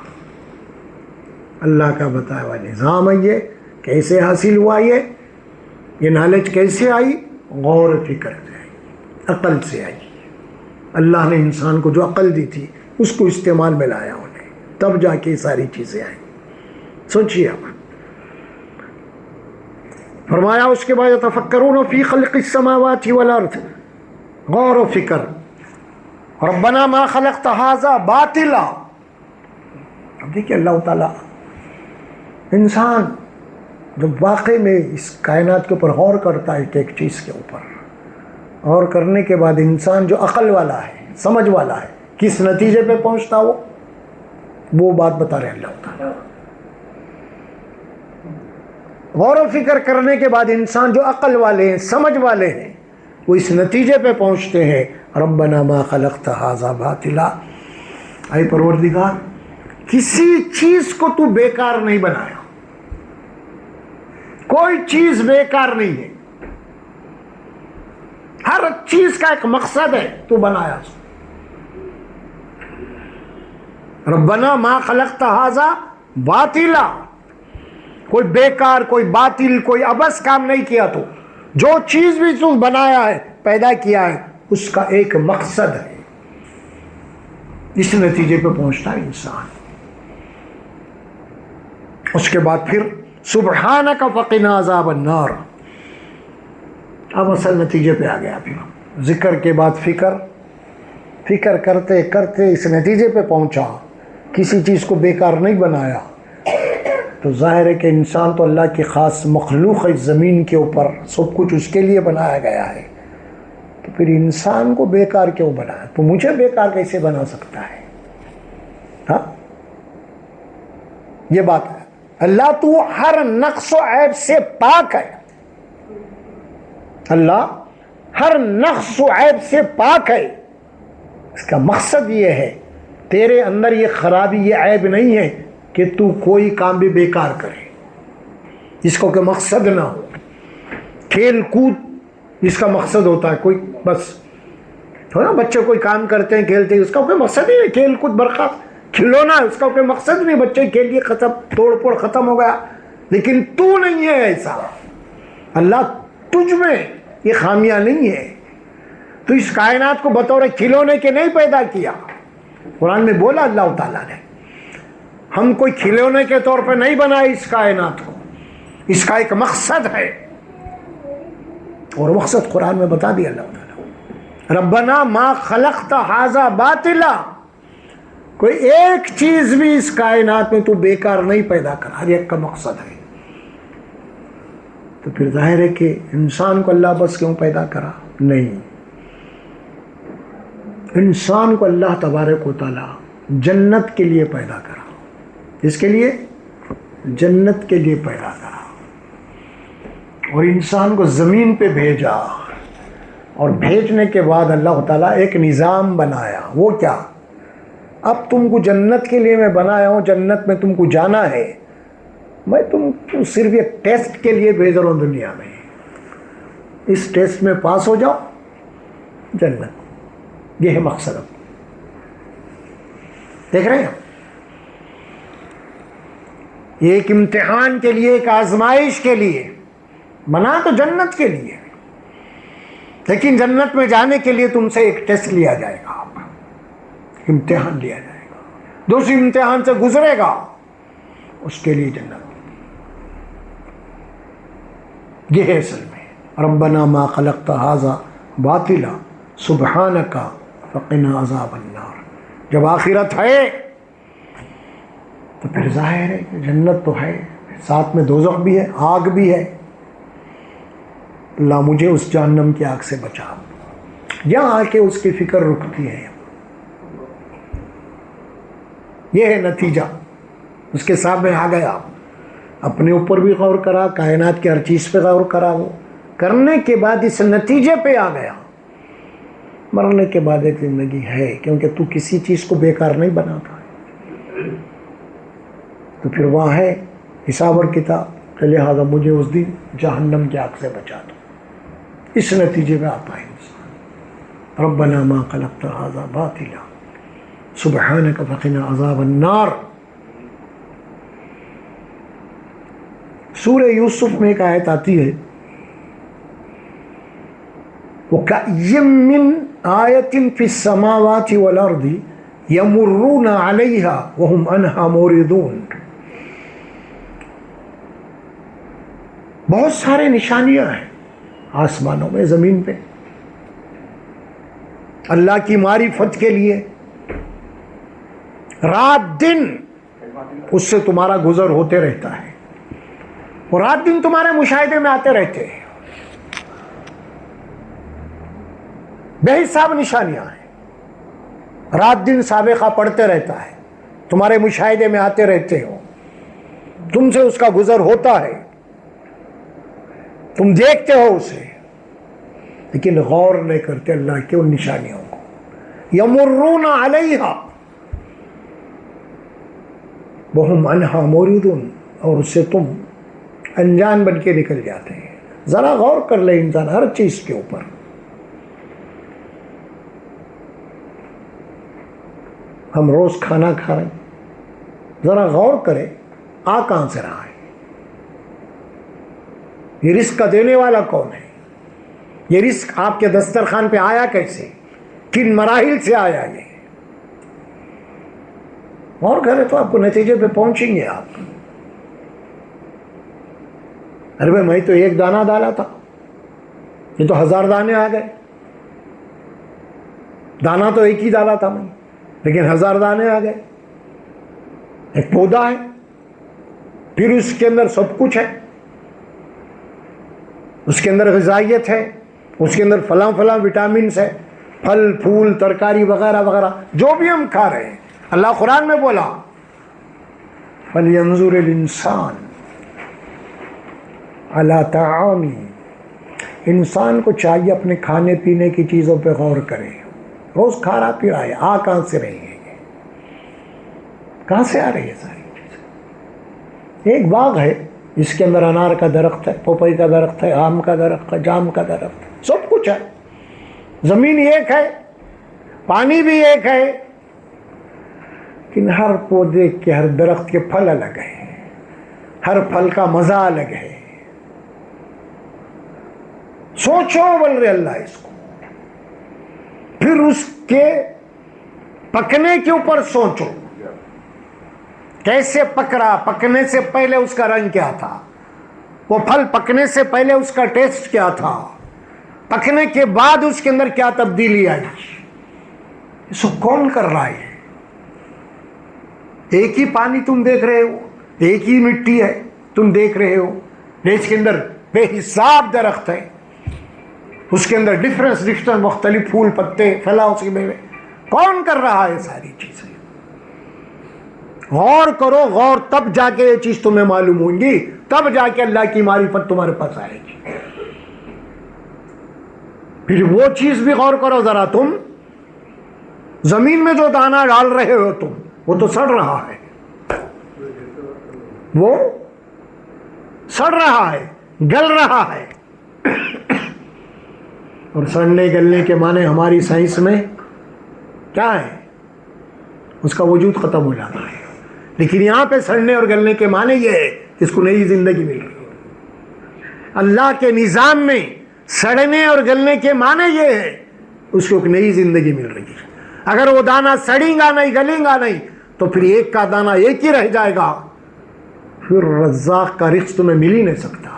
اللہ کا بتایا ہوا نظام ہے. یہ کیسے حاصل ہوا، یہ نالج کیسے آئی؟ غور و فکر سے آئی، عقل سے آئی. اللہ نے انسان کو جو عقل دی تھی اس کو استعمال میں لایا انہیں، تب جا کے ساری چیزیں آئیں. سوچیے آپ. فرمایا اس کے بعد یتفکرون فی خلق السماوات والارض، غور و فکر. ربنا ما خلقت ھذا باطلا. اب دیکھیے اللہ تعالیٰ انسان جب واقعی میں اس کائنات کے اوپر غور کرتا ہے ایک چیز کے اوپر، غور کرنے کے بعد انسان جو عقل والا ہے، سمجھ والا ہے، کس نتیجے پہ پہنچتا وہ بات بتا رہے ہیں اللہ تعالیٰ. غور و فکر کرنے کے بعد انسان جو عقل والے ہیں، سمجھ والے ہیں، وہ اس نتیجے پہ پہنچتے ہیں ربنا ما خلقت ھذا باطلا. اے پروردگار، کسی چیز کو تو بیکار نہیں بنایا، کوئی چیز بیکار نہیں ہے، ہر چیز کا ایک مقصد ہے، تو بنایا. ربنا ما خلقت ھذا باطلا، کوئی بیکار، کوئی باطل، کوئی عبث کام نہیں کیا. تو جو چیز بھی تو بنایا ہے، پیدا کیا ہے، اس کا ایک مقصد ہے. اس نتیجے پہ پہنچتا ہے انسان. اس کے بعد پھر سبحانک فقنا عذاب النار. اب اصل نتیجے پہ آ گیا. پھر ذکر کے بعد فکر کرتے کرتے اس نتیجے پہ پہنچا، کسی چیز کو بیکار نہیں بنایا. تو ظاہر ہے کہ انسان تو اللہ کی خاص مخلوق ہے، زمین کے اوپر سب کچھ اس کے لیے بنایا گیا ہے. تو پھر انسان کو بیکار کیوں بنایا؟ تو مجھے بیکار کیسے بنا سکتا ہے؟ ہاں، یہ بات ہے. اللہ تو ہر نقص و عیب سے پاک ہے. اللہ ہر نقص و عیب سے پاک ہے. اس کا مقصد یہ ہے تیرے اندر یہ خرابی، یہ عیب نہیں ہے کہ تو کوئی کام بھی بیکار کرے، اس کو کہ مقصد نہ ہو. کھیل کود اس کا مقصد ہوتا ہے، کوئی بس تھوڑا بچے کوئی کام کرتے ہیں، کھیلتے ہیں، اس کا کوئی مقصد نہیں ہے. کھیل کود برخاست، کھلونا اس کا کوئی مقصد نہیں، بچے کھیل لیے، ختم، توڑ پھوڑ ختم ہو گیا. لیکن تو نہیں ہے ایسا. اللہ تجھ میں یہ خامیاں نہیں ہے. تو اس کائنات کو بطور کھلونے کے نہیں پیدا کیا. قرآن میں بولا اللہ تعالیٰ نے، ہم کوئی کھلونے کے طور پہ نہیں بنائے اس کائنات کو، اس کا ایک مقصد ہے. اور مقصد قرآن میں بتا دیا اللہ تعالیٰ. ربنا ما خلقت ھذا باطلا، کوئی ایک چیز بھی اس کائنات میں تو بیکار نہیں پیدا کر، ہر ایک کا مقصد ہے. تو پھر ظاہر ہے کہ انسان کو اللہ بس کیوں پیدا کرا؟ نہیں، انسان کو اللہ تبارک و تعالیٰ جنت کے لیے پیدا کرا. اس کے لیے جنت کے لیے پیدا کرا، اور انسان کو زمین پہ بھیجا. اور بھیجنے کے بعد اللہ تعالیٰ ایک نظام بنایا. وہ کیا؟ اب تم کو جنت کے لیے میں بنایا ہوں، جنت میں تم کو جانا ہے. میں تم کو صرف ایک ٹیسٹ کے لیے بھیج رہا ہوں دنیا میں. اس ٹیسٹ میں پاس ہو جاؤ، جنت. یہ ہے مقصد. اب دیکھ رہے ہیں، ایک امتحان کے لیے، ایک آزمائش کے لیے بنا تو جنت کے لیے، لیکن جنت میں جانے کے لیے تم سے ایک ٹیسٹ لیا جائے گا، امتحان لیا جائے گا، دوسری امتحان سے گزرے گا، اس کے لیے جنت۔ یہ ہے اصل میں ربنا ما خلقت ھذا باطلا سبحانک فقنا عذاب النار۔ جب آخرت ہے تو پھر ظاہر ہے کہ جنت تو ہے، ساتھ میں دوزخ بھی ہے، آگ بھی ہے۔ اللہ مجھے اس جہنم کی آگ سے بچا۔ یہاں آ کے اس کی فکر رکتی ہے۔ یہ ہے نتیجہ، اس کے سامنے آ گیا، اپنے اوپر بھی غور کرا، کائنات کی ہر چیز پہ غور کرا، وہ کرنے کے بعد اس نتیجے پہ آ گیا، مرنے کے بعد ایک زندگی ہے، کیونکہ تو کسی چیز کو بیکار نہیں بناتا ہے، تو پھر وہاں ہے حساب اور کتاب، کہ لہٰذا مجھے اس دن جہنم کی آگ سے بچا دو۔ اس نتیجے پہ آتا ہے انسان، ربنا ما خلقت ھذا باطلا سبحانک فقنا عذاب النار۔ سورہ یوسف میں ایک آیت آتی ہے، وَكَأْيٍّ مِّنْ آیَةٍ فِي السَّمَاوَاتِ وَالْأَرْضِ يَمُرُّونَ عَلَيْهَا وَهُمْ عَنْهَا مُعْرِضُونَ۔ بہت سارے نشانیاں ہیں آسمانوں میں، زمین پہ، اللہ کی معرفت کے لیے۔ رات دن اس سے تمہارا گزر ہوتے رہتا ہے، اور رات دن تمہارے مشاہدے میں آتے رہتے ہیں، بے حساب نشانیاں ہیں۔ رات دن سابقہ پڑھتے رہتا ہے، تمہارے مشاہدے میں آتے رہتے ہو، تم سے اس کا گزر ہوتا ہے، تم دیکھتے ہو اسے، لیکن غور نہیں کرتے اللہ کی ان نشانیوں کو۔ یمرون علیہا وہم عنہا معرضون، اور اس سے تم انجان بن کے نکل جاتے ہیں۔ ذرا غور کر لے انسان ہر چیز کے اوپر۔ ہم روز کھانا کھا رہے ہیں، ذرا غور کرے آ کہاں سے رہا ہے، یہ رزق کا دینے والا کون ہے، یہ رزق آپ کے دسترخوان پہ آیا کیسے، کن مراحل سے آیا، یہ غور کرے تو آپ کو نتیجے پہ پہنچیں گے آپ۔ ارے بھائی میں تو ایک دانہ ڈالا تھا، یہ تو 1000 دانے آ گئے، دانا تو ایک ہی ڈالا تھا میں، لیکن 1000 دانے آ گئے۔ ایک پودا ہے، پھر اس کے اندر سب کچھ ہے، اس کے اندر غذائیت ہے، اس کے اندر فلاں فلاں وٹامنس ہے، پھل پھول ترکاری وغیرہ وغیرہ جو بھی ہم کھا رہے ہیں۔ اللہ قرآن میں بولا فَلْيَنظُرِ الْإِنسَانُ عَلَىٰ طَعَامِهِ، انسان کو چاہیے اپنے کھانے پینے کی چیزوں پہ غور کرے، روز کھا رہا پی رہا ہے، کہاں سے رہی ہے، کہاں سے آ رہی ہے ساری چیزیں۔ ایک باغ ہے، اس کے اندر انار کا درخت ہے، پپئی کا درخت ہے، آم کا درخت ہے، جام کا درخت ہے، سب کچھ ہے، زمین ایک ہے، پانی بھی ایک ہے، لیکن ہر پودے کے ہر درخت کے پھل الگ ہیں، ہر پھل کا مزہ الگ ہے۔ سوچو بول رہے اللہ اس کو، پھر اس کے پکنے کے اوپر سوچو، کیسے پک رہا، پکنے سے پہلے اس کا رنگ کیا تھا، وہ پھل پکنے سے پہلے اس کا ٹیسٹ کیا تھا، پکنے کے بعد اس کے اندر کیا تبدیلی آئی، اس کو کون کر رہا ہے؟ ایک ہی پانی تم دیکھ رہے ہو، ایک ہی مٹی ہے تم دیکھ رہے ہو، اس کے اندر بے حساب درخت ہے، اس کے اندر ڈفرنس مختلف پھول پتے پھلا، اس کے میوے، کون کر رہا ہے ساری چیزیں؟ غور کرو، غور تب جا کے یہ چیز تمہیں معلوم ہوں گی، تب جا کے اللہ کی معرفت تمہارے پاس آئے گی۔ پھر وہ چیز بھی غور کرو ذرا، تم زمین میں جو دانہ ڈال رہے ہو تم، وہ تو سڑ رہا ہے، وہ سڑ رہا ہے، گل رہا ہے، اور سڑنے گلنے کے معنی ہماری سائنس میں کیا ہے؟ اس کا وجود ختم ہو جاتا ہے، لیکن یہاں پہ سڑنے اور گلنے کے معنی یہ ہے کہ اس کو نئی زندگی مل رہی ہے۔ اللہ کے نظام میں سڑنے اور گلنے کے معنی یہ ہے اس کو ایک نئی زندگی مل رہی ہے. اگر وہ دانا سڑیں گا نہیں, گلیں گا نہیں, تو پھر ایک کا دانا ایک ہی رہ جائے گا, پھر رزاق کا رزق تمہیں مل ہی نہیں سکتا.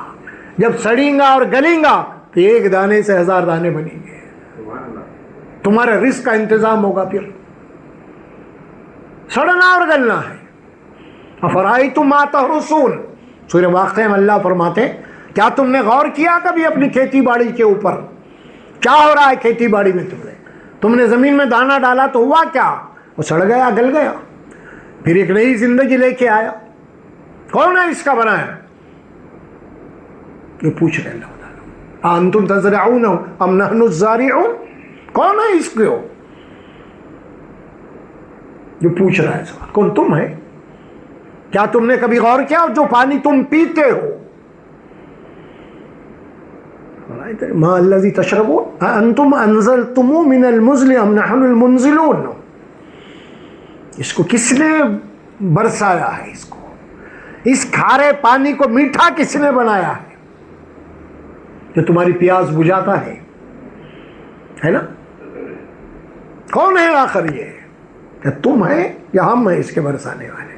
جب سڑیں گا اور گلیں گا تو ایک دانے سے 1000 دانے بنیں گے, تمہارے رزق کا انتظام ہوگا. پھر سڑنا اور گلنا ہے. افرائیتم ما تحرثون, سورہ واقعہ میں اللہ فرماتے کیا تم نے غور کیا کبھی اپنی کھیتی باڑی کے اوپر؟ کیا ہو رہا ہے کھیتی باڑی میں؟ تم نے زمین میں دانا ڈالا تو ہوا کیا؟ وہ سڑ گیا, گل گیا, پھر ایک نئی زندگی لے کے آیا. کون ہے اس کا بنایا؟ یہ پوچھ رہے اللہ تعالیٰ. انتم تزرعون ام نحن الزارعون, کون ہے اس کو جو پوچھ رہا ہے سوال؟ کون تم ہے؟ کیا تم نے کبھی غور کیا جو پانی تم پیتے ہو؟ ما الذی تشربون انتم انزلتموه من المزل ام نحن المنزلون, اس کو کس نے برسایا ہے؟ اس کو, اس کھارے پانی کو میٹھا کس نے بنایا ہے جو تمہاری پیاس بجھاتا ہے نا؟ کون ہے آخر یہ؟ کہ تم ہے یا ہم ہیں اس کے برسانے والے؟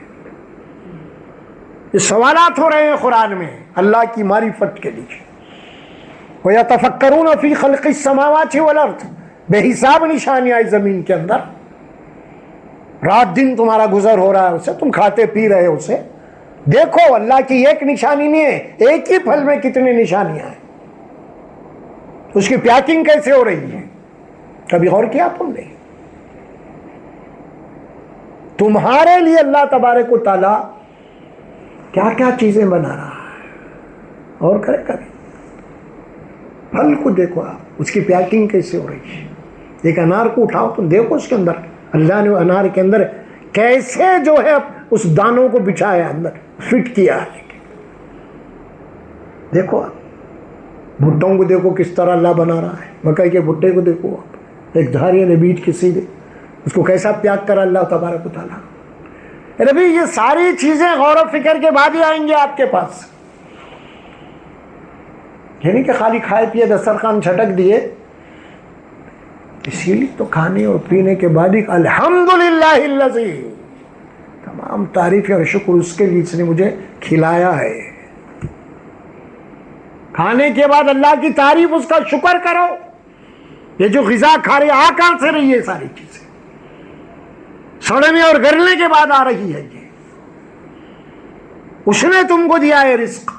یہ سوالات ہو رہے ہیں قرآن میں اللہ کی معرفت کے لیے. وَيَتَفَكَّرُونَ فِي خَلْقِ السَّمَاوَاتِ وَالْأَرْضِ, بے حساب نشانیاں اس زمین کے اندر. رات دن تمہارا گزر ہو رہا ہے اسے, تم کھاتے پی رہے ہو اسے. دیکھو اللہ کی ایک نشانی نہیں ہے, ایک ہی پھل میں کتنی نشانیاں ہیں. اس کی پیکنگ کیسے ہو رہی ہے کبھی غور کیا تم نے؟ تمہارے لیے اللہ تبارک و تعالی کیا کیا چیزیں بنا رہا ہے, اور کرے کبھی. پھل کو دیکھو آپ, اس کی پیکنگ کیسے ہو رہی ہے. ایک انار کو اٹھاؤ تم دیکھو اس کے اندر اللہ نے انار کے اندر کیسے جو ہے اس دانوں کو بچھایا, اندر فٹ کیا ہے. دیکھو آپ بھٹوں کو دیکھو کس طرح اللہ بنا رہا ہے. مکئی کے بھٹے کو دیکھو آپ, ایک دھاری ہے بیچ کے سیدھے, اس کو کیسا پیک کرا اللہ تبارک و تعالیٰ. ربی یہ ساری چیزیں غور و فکر کے بعد ہی آئیں گے آپ کے پاس. یعنی کہ خالی کھائے پیے دسترخوان چھٹک دیے, اسی لیے تو کھانے اور پینے کے بعد ہی الحمدللہ الذی, تمام تعریف اور شکر اس کے لیے جس نے مجھے کھلایا ہے. کھانے کے بعد اللہ کی تعریف, اس کا شکر کرو. یہ جو غذا کھا رہے آ کہاں سے رہی ہے ساری چیزیں؟ سڑنے اور گرنے کے بعد آ رہی ہے. یہ اس نے تم کو دیا ہے رزق.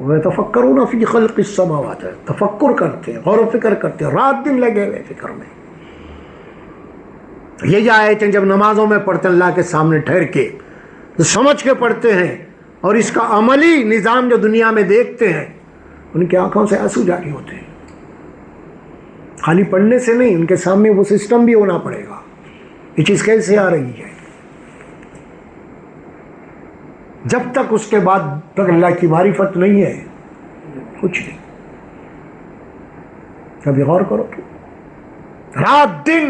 وَيَتَفَكَّرُونَ فِي خَلْقِ السَّمَاوَاتِ, تفکر کرتے ہیں, غور و فکر کرتے ہیں, رات دن لگے ہوئے فکر میں. یہ آیتیں جب نمازوں میں پڑھتے ہیں اللہ کے سامنے ٹھہر کے, تو سمجھ کے پڑھتے ہیں, اور اس کا عملی نظام جو دنیا میں دیکھتے ہیں, ان کی آنکھوں سے آنسو جاری ہوتے ہیں. خالی پڑھنے سے نہیں, ان کے سامنے وہ سسٹم بھی ہونا پڑے گا. یہ چیز کیسے آ رہی ہے؟ جب تک اس کے بعد تک اللہ کی معرفت نہیں ہے کچھ نہیں. کبھی غور کرو تو رات دن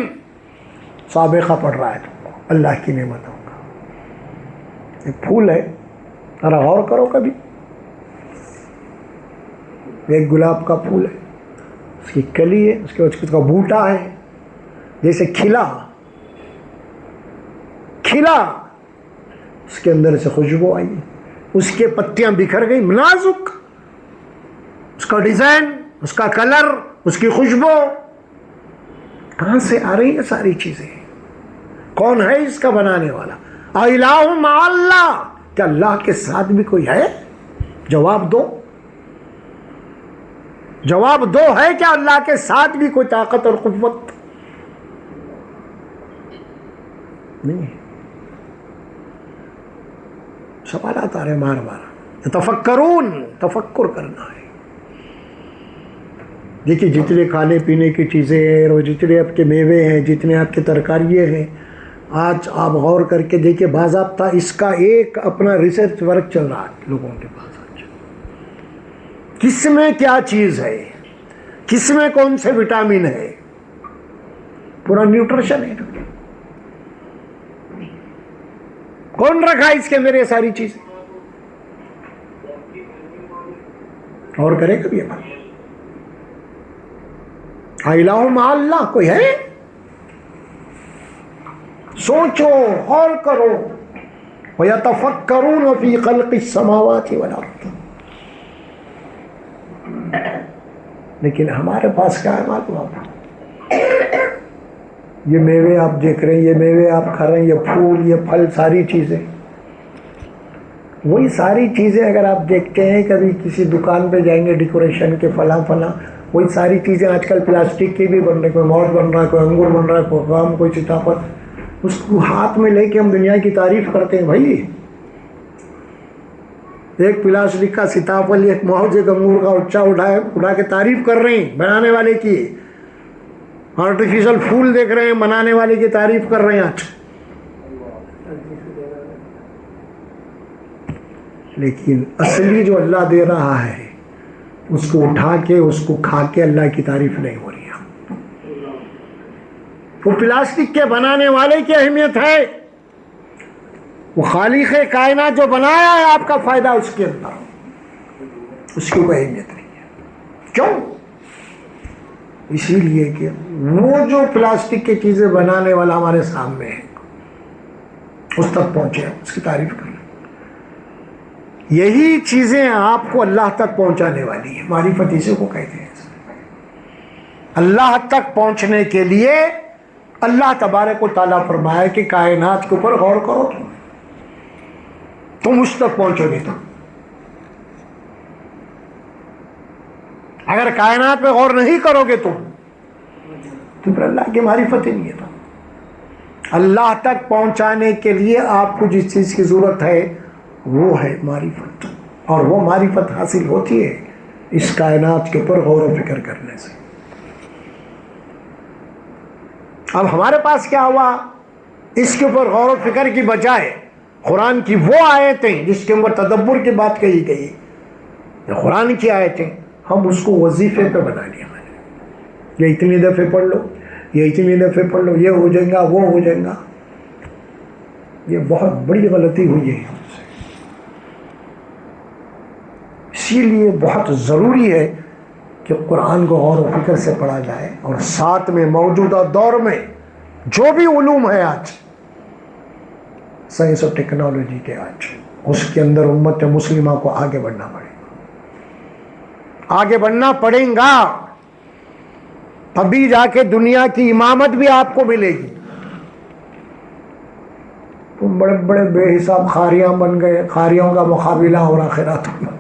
سابقہ پڑھ رہا ہے تم کو اللہ کی نعمتوں کا. ایک پھول ہے, ذرا غور کرو کبھی. ایک گلاب کا پھول ہے, اس کی کلی ہے, اس کا بوٹا ہے, جیسے کھلا اس کے اندر سے خوشبو آئی, اس کے پتیاں بکھر گئی, نازک, اس کا ڈیزائن, اس کا کلر, اس کی خوشبو, کہاں سے آ رہی ہیں ساری چیزیں؟ کون ہے اس کا بنانے والا؟ الہ مع اللہ, کیا اللہ کے ساتھ بھی کوئی ہے؟ جواب دو, جواب دو. ہے کیا اللہ کے ساتھ بھی کوئی طاقت اور قوت؟ نہیں ہے. سوالات آ رہے مار مار. تفکرون, تفکر کرنا ہے. دیکھیے جتنے کھانے پینے کی چیزیں ہیں, اور جتنے آپ کے میوے ہیں, جتنے آپ کے ترکاریاں ہیں, آج آپ غور کر کے دیکھیے باضابطہ اس کا ایک اپنا ریسرچ ورک چل رہا ہے لوگوں کے پاس. کس میں کیا چیز ہے, کس میں کون سے وٹامن ہے, پورا نیوٹریشن ہے. کون رکھا اس کے اندر یہ ساری چیزیں؟ اور کرے کبھی عمل؟ الہ مع اللہ کوئی ہے؟ سوچو، غور کرو. وَيَتَفَكَّرُونَ فِي خَلْقِ السَّمَاوَاتِ وَالْأَرْضِ. لیکن ہمارے پاس کیا ہے معلوم آپ؟ یہ میوے آپ دیکھ رہے ہیں، یہ میوے آپ کھا رہے ہیں، یہ پھول، یہ پھل، ساری چیزیں، وہی ساری چیزیں اگر آپ دیکھتے ہیں کبھی کسی دکان پہ جائیں گے ڈیکوریشن کے فلاں فلاں، وہی ساری چیزیں آج کل پلاسٹک کی بھی بن رہی، کوئی موز بن رہا ہے، کوئی انگور بن رہا ہے، کوئی آم، کوئی سیتاپھل، اس کو ہاتھ میں لے کے ہم دنیا کی تعریف کرتے ہیں. بھائی ایک پلاسٹک کا سیتاپھل، ایک موز، ایک انگور کا اچھا اٹھا کے تعریف کر رہے ہیں بنانے والے کی. آرٹیفیشل پھول دیکھ رہے ہیں، بنانے والے کی تعریف کر رہے ہیں آج. لیکن اصلی جو اللہ دے رہا ہے اس کو اٹھا کے، اس کو کھا کے اللہ کی تعریف نہیں ہو رہی ہے. وہ پلاسٹک کے بنانے والے کی اہمیت ہے، وہ خالق کائنات جو بنایا ہے آپ کا فائدہ اس کے اندر، اس کی کوئی اہمیت نہیں ہے. کیوں؟ اسی لیے کہ وہ جو پلاسٹک کی چیزیں بنانے والا ہمارے سامنے ہے اس تک پہنچے، اس کی تعریف کریں. یہی چیزیں آپ کو اللہ تک پہنچانے والی ہیں. معرفت اسی کو کہتے ہیں. اللہ تک پہنچنے کے لیے اللہ تبارک و تعالیٰ فرمایا کہ کائنات کے اوپر غور کرو، تم اس تک پہنچو گے. اگر کائنات پہ غور نہیں کرو گے تو پھر اللہ کی معرفت ہی نہیں ہے. اللہ تک پہنچانے کے لیے آپ کو جس چیز کی ضرورت ہے وہ ہے معرفت، اور وہ معرفت حاصل ہوتی ہے اس کائنات کے اوپر غور و فکر کرنے سے. اب ہمارے پاس کیا ہوا؟ اس کے اوپر غور و فکر کی بجائے قرآن کی وہ آیتیں جس کے اوپر تدبر کی بات کہی گئی، یہ قرآن کی آیتیں، ہم اس کو وظیفے پہ بنا لیا. یہ اتنی دفعے پڑھ لو، یہ اتنی دفعے پڑھ لو، یہ ہو جائے گا، وہ ہو جائے گا. یہ بہت بڑی غلطی ہوئی ہے ہم سے. اسی لیے بہت ضروری ہے کہ قرآن کو غور و فکر سے پڑھا جائے، اور ساتھ میں موجودہ دور میں جو بھی علوم ہے آج سائنس اور ٹیکنالوجی کے، آج اس کے اندر امت مسلمہ کو آگے بڑھنا پڑے گا، آگے بڑھنا پڑے گا. ابھی جا کے دنیا کی امامت بھی آپ کو ملے گی. تم بڑے بڑے بے حساب خاریاں بن گئے، خاریوں کا مقابلہ ہو رہا خیراتوں میں.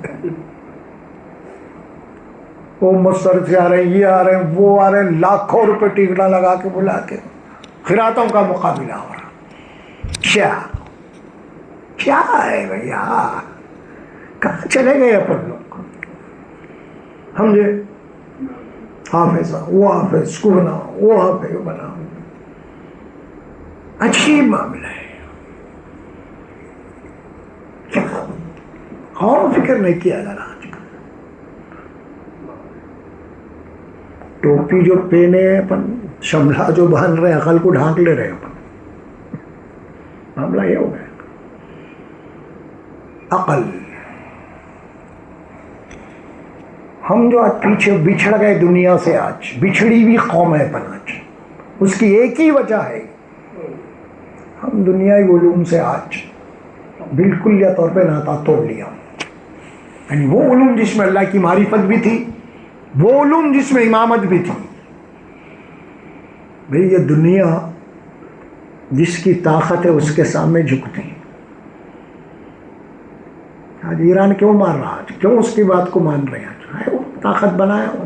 وہ مصر سے آ رہے ہیں، یہ آ رہے ہیں، وہ آ رہے ہیں، لاکھوں روپے ٹکٹاں لگا کے بلا کے خیراتوں کا مقابلہ ہو رہا. کیا ہے بھیا؟ کہاں چلے گئے اپن لوگ؟ سمجھے؟ حافظ وہ حافظ اس کو بناؤ، وہ حافظ بناؤ. عجیب معاملہ ہے. غور و فکر نہیں کیا جا رہا. آج کل ٹوپی جو پہنے ہیں اپن، شملہ جو باندھ رہے ہیں، عقل کو ڈھانک لے رہے ہیں اپن. معاملہ یہ ہو گیا. عقل ہم جو آج پیچھے بچھڑ گئے دنیا سے، آج بچھڑی ہوئی قوم ہے اپن. آج اس کی ایک ہی وجہ ہے، ہم دنیائی علوم سے آج بالکل یا طور پہ ناتا توڑ لیا. یعنی وہ علوم جس میں اللہ کی معرفت بھی تھی، وہ علوم جس میں امامت بھی تھی. بھئی یہ دنیا جس کی طاقت ہے اس کے سامنے جھکتی. آج ایران کیوں مار رہا؟ آج کیوں اس کی بات کو مان رہے ہیں؟ آج وہ طاقت بنایا ہوا،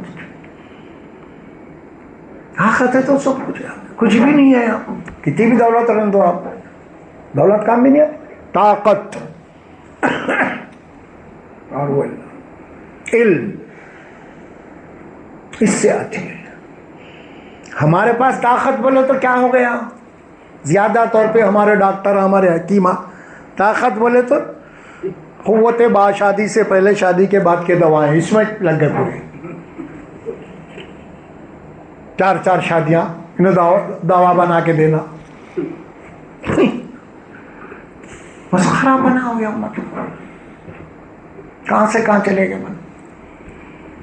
طاقت ہے تو سب کچھ ہے. کچھ بھی نہیں ہے. آپ کتنی بھی دولت رکھ دو، آپ دولت کام بھی نہیں ہے. طاقت اور وہ علم اس سے آتی ہے. ہمارے پاس طاقت بولے تو کیا ہو گیا؟ زیادہ طور پہ ہمارے ڈاکٹر، ہمارے حکیمہ، طاقت بولے تو قوت با شادی سے پہلے، شادی کے بعد کے دوائیں، اس میں لگ گئے پورے. 4 شادیاں انہیں دوا بنا کے دینا، مسخرہ بنا ہو گیا. مطلب کہاں سے کہاں چلے گئے.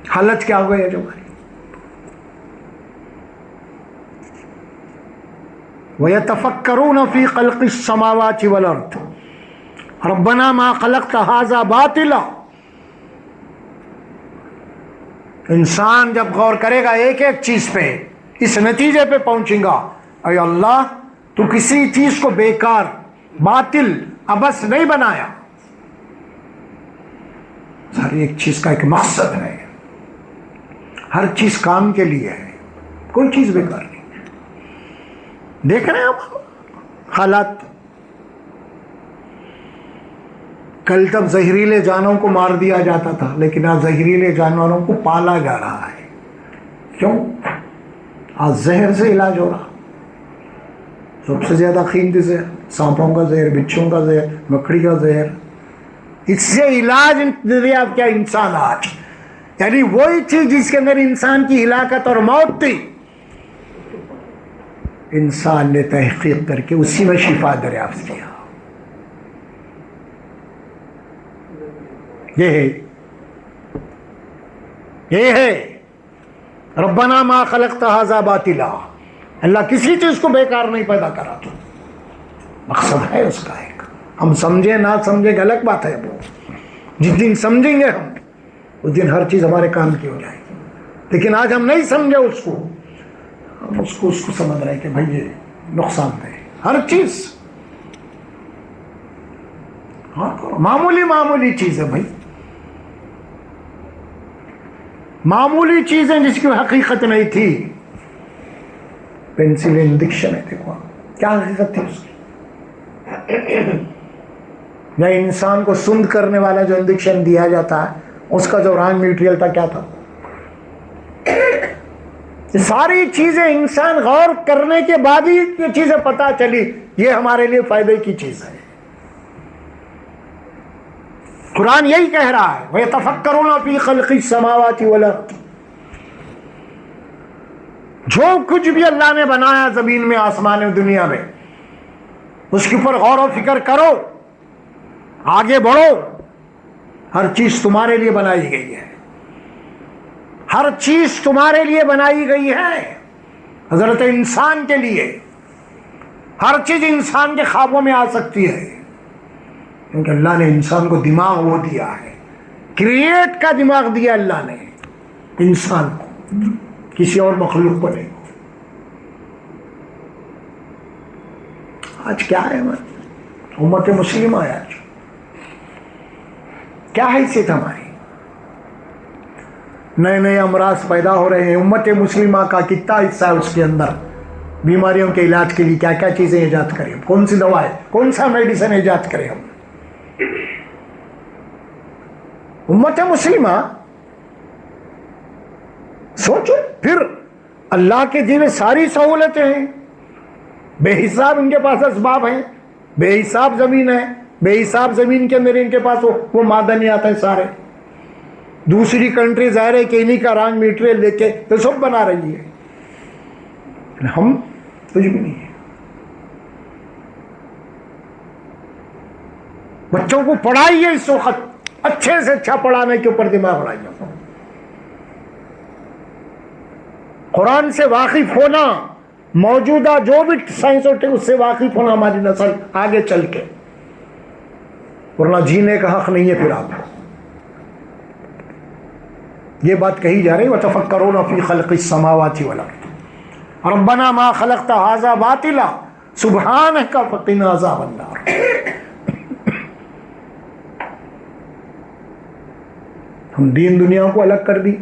حالت کیا ہو گئی ہے ہماری. وَيَتَفَكَّرُونَ فِي خَلْقِ السَّمَاوَاتِ وَالْأَرْضِ رَبَّنَا مَا خَلَقْتَ هَذَا بَاطِلًا. انسان جب غور کرے گا ایک ایک چیز پہ، اس نتیجے پہ پہنچے گا، اے اللہ تو کسی چیز کو بیکار، باطل، عبث نہیں بنایا. ہر ایک چیز کا ایک مقصد ہے، ہر چیز کام کے لیے ہے، کوئی چیز بیکار نہیں. دیکھ رہے ہیں ہم حالات. کل تک زہریلے جانوروں کو مار دیا جاتا تھا، لیکن آج زہریلے جانوروں کو پالا جا رہا ہے. کیوں؟ آج زہر سے علاج ہو رہا. سب سے زیادہ قیمتی زہر سانپوں کا زہر، بچھوں کا زہر، مکڑی کا زہر. اس سے علاج دریافت کیا انسان آج. یعنی وہی چیز جس کے اندر انسان کی ہلاکت اور موت تھی، انسان نے تحقیق کر کے اسی میں شفا دریافت کیا. یہ ہے ربنا ما خلقت ھذا باطلا. اللہ کسی چیز کو بیکار نہیں پیدا کرا. تو مقصد ہے اس کا ایک. ہم سمجھیں نہ سمجھیں کہ الگ بات ہے. جس دن سمجھیں گے ہم، اس دن ہر چیز ہمارے کام کی ہو جائے گی. لیکن آج ہم نہیں سمجھے اس کو، ہم اس کو سمجھ رہے ہیں کہ بھائی یہ نقصان دہ ہر چیز. ہاں معمولی چیز ہے بھائی، معمولی چیزیں جس کی حقیقت نہیں تھی. پینسل انجیکشن ہے، دیکھو کیا حقیقت تھی اس کی. یا انسان کو سند کرنے والا جو انجیکشن دیا جاتا ہے، اس کا جو رانگ میٹیریل تھا کیا تھا. یہ ساری چیزیں انسان غور کرنے کے بعد ہی یہ چیزیں پتہ چلی یہ ہمارے لیے فائدے کی چیز ہے. قرآن یہی کہہ رہا ہے وَيَتَفَكَّرُونَ فِي خَلْقِ السَّمَاوَاتِ وَالْأَرْضِ. جو کچھ بھی اللہ نے بنایا زمین میں، آسمان میں، دنیا میں، اس کے اوپر غور و فکر کرو، آگے بڑھو. ہر چیز تمہارے لیے بنائی گئی ہے، ہر چیز تمہارے لیے بنائی گئی ہے. حضرت انسان کے لیے ہر چیز انسان کے خوابوں میں آ سکتی ہے، کیونکہ اللہ نے انسان کو دماغ وہ دیا ہے، کریٹ کا دماغ دیا اللہ نے انسان کو، کسی اور مخلوق کو نہیں. آج کیا ہے امت مسلمہ ہے، آج کیا حیثیت ہماری. نئے نئے امراض پیدا ہو رہے ہیں. امت مسلمہ کا کتنا حصہ ہے اس کے اندر بیماریوں کے علاج کے لیے کیا کیا چیزیں ایجاد کریں، کون سی دوائیں، کون سا میڈیسن ایجاد کریں ہم. امت مسلمہ سوچو. پھر اللہ کے دی میں ساری سہولتیں ہیں، بے حساب ان کے پاس اسباب ہیں، بے حساب زمین ہے، بے حساب زمین کے اندر ان کے پاس وہ معدنیات ہیں سارے. دوسری کنٹری ظاہر ہے کہ انہی کا رانگ میٹیریل لے کے تو سب بنا رہی ہے. ہم کچھ بھی نہیں ہے. بچوں کو پڑھائیے اس وقت، اچھے سے اچھا پڑھانے کے اوپر دماغ بڑھائیے. قرآن سے واقف ہونا، موجودہ جو بھی سائنس ہوتے اس سے واقف ہونا ہماری نسل آگے چل کے، ورنہ جینے کا حق نہیں ہے. پھر آپ یہ بات کہی جا رہی وَتَفَكَّرُونَ فِي خَلْقِ السَّمَاوَاتِ وَالْأَرْضِ رَبَّنَا مَا خَلَقْتَ هَذَا بَاطِلًا سُبْحَانَكَ فَقِنَا عَذَابَ النَّارِ. ہم دین دنیا کو الگ کر دی.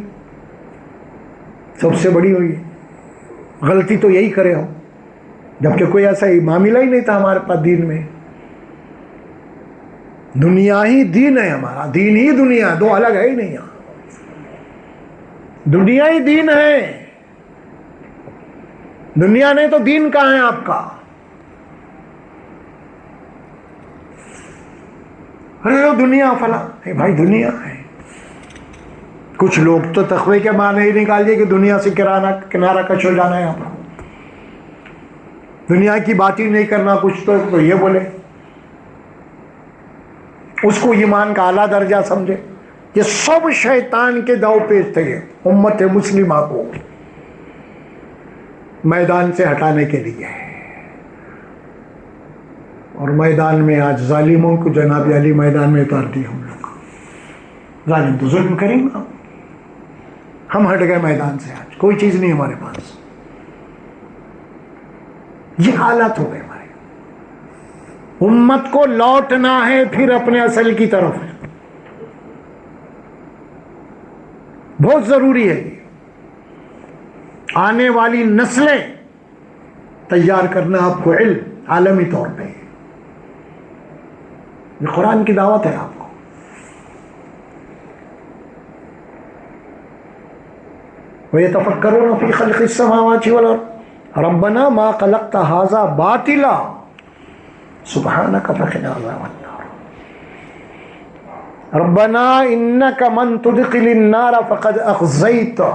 سب سے بڑی ہوئی غلطی تو یہی کرے ہم، جبکہ کوئی ایسا معاملہ ہی نہیں تھا ہمارے پاس دین میں. دنیا ہی دین ہے ہمارا، دین ہی دنیا، دو الگ ہے ہی نہیں. یہاں دنیا ہی دین ہے، دنیا نہیں تو دین کہاں ہے آپ کا. ارے دنیا فلاں بھائی دنیا ہے. کچھ لوگ تو تقوی کے معنی ہی نکال دیے کہ دنیا سے کنارہ کش ہو جانا ہے. یہاں پر دنیا کی بات ہی نہیں کرنا کچھ تو یہ بولے، اس کو ایمان کا اعلیٰ درجہ سمجھے. یہ سب شیطان کے داؤ پیچ تھے امت مسلمہ کو میدان سے ہٹانے کے لیے. اور میدان میں آج ظالموں کو جناب علی میدان میں اتار دیا ہم لوگ. ظالم تو ظلم کریں گا, ہم ہٹ گئے میدان سے, آج کوئی چیز نہیں ہمارے پاس. یہ حالات ہو گئے ہمارے. امت کو لوٹنا ہے پھر اپنے اصل کی طرف, بہت ضروری ہے. آنے والی نسلیں تیار کرنا آپ کو علم عالمی طور پہ, یہ قرآن کی دعوت ہے آپ کو. وَيَتَفَكَّرُونَ فِي خَلْقِ السَّمَاوَاتِ وَالْأَرْضِ رَبَّنَا مَا خَلَقْتَ هَذَا بَاطِلًا سُبْحَانَكَ فَقِنَا عَذَابَ النَّارِ رَبَّنَا إِنَّكَ مَن تُدْخِلِ النَّارَ فَقَدْ أَخْزَيْتَهُ.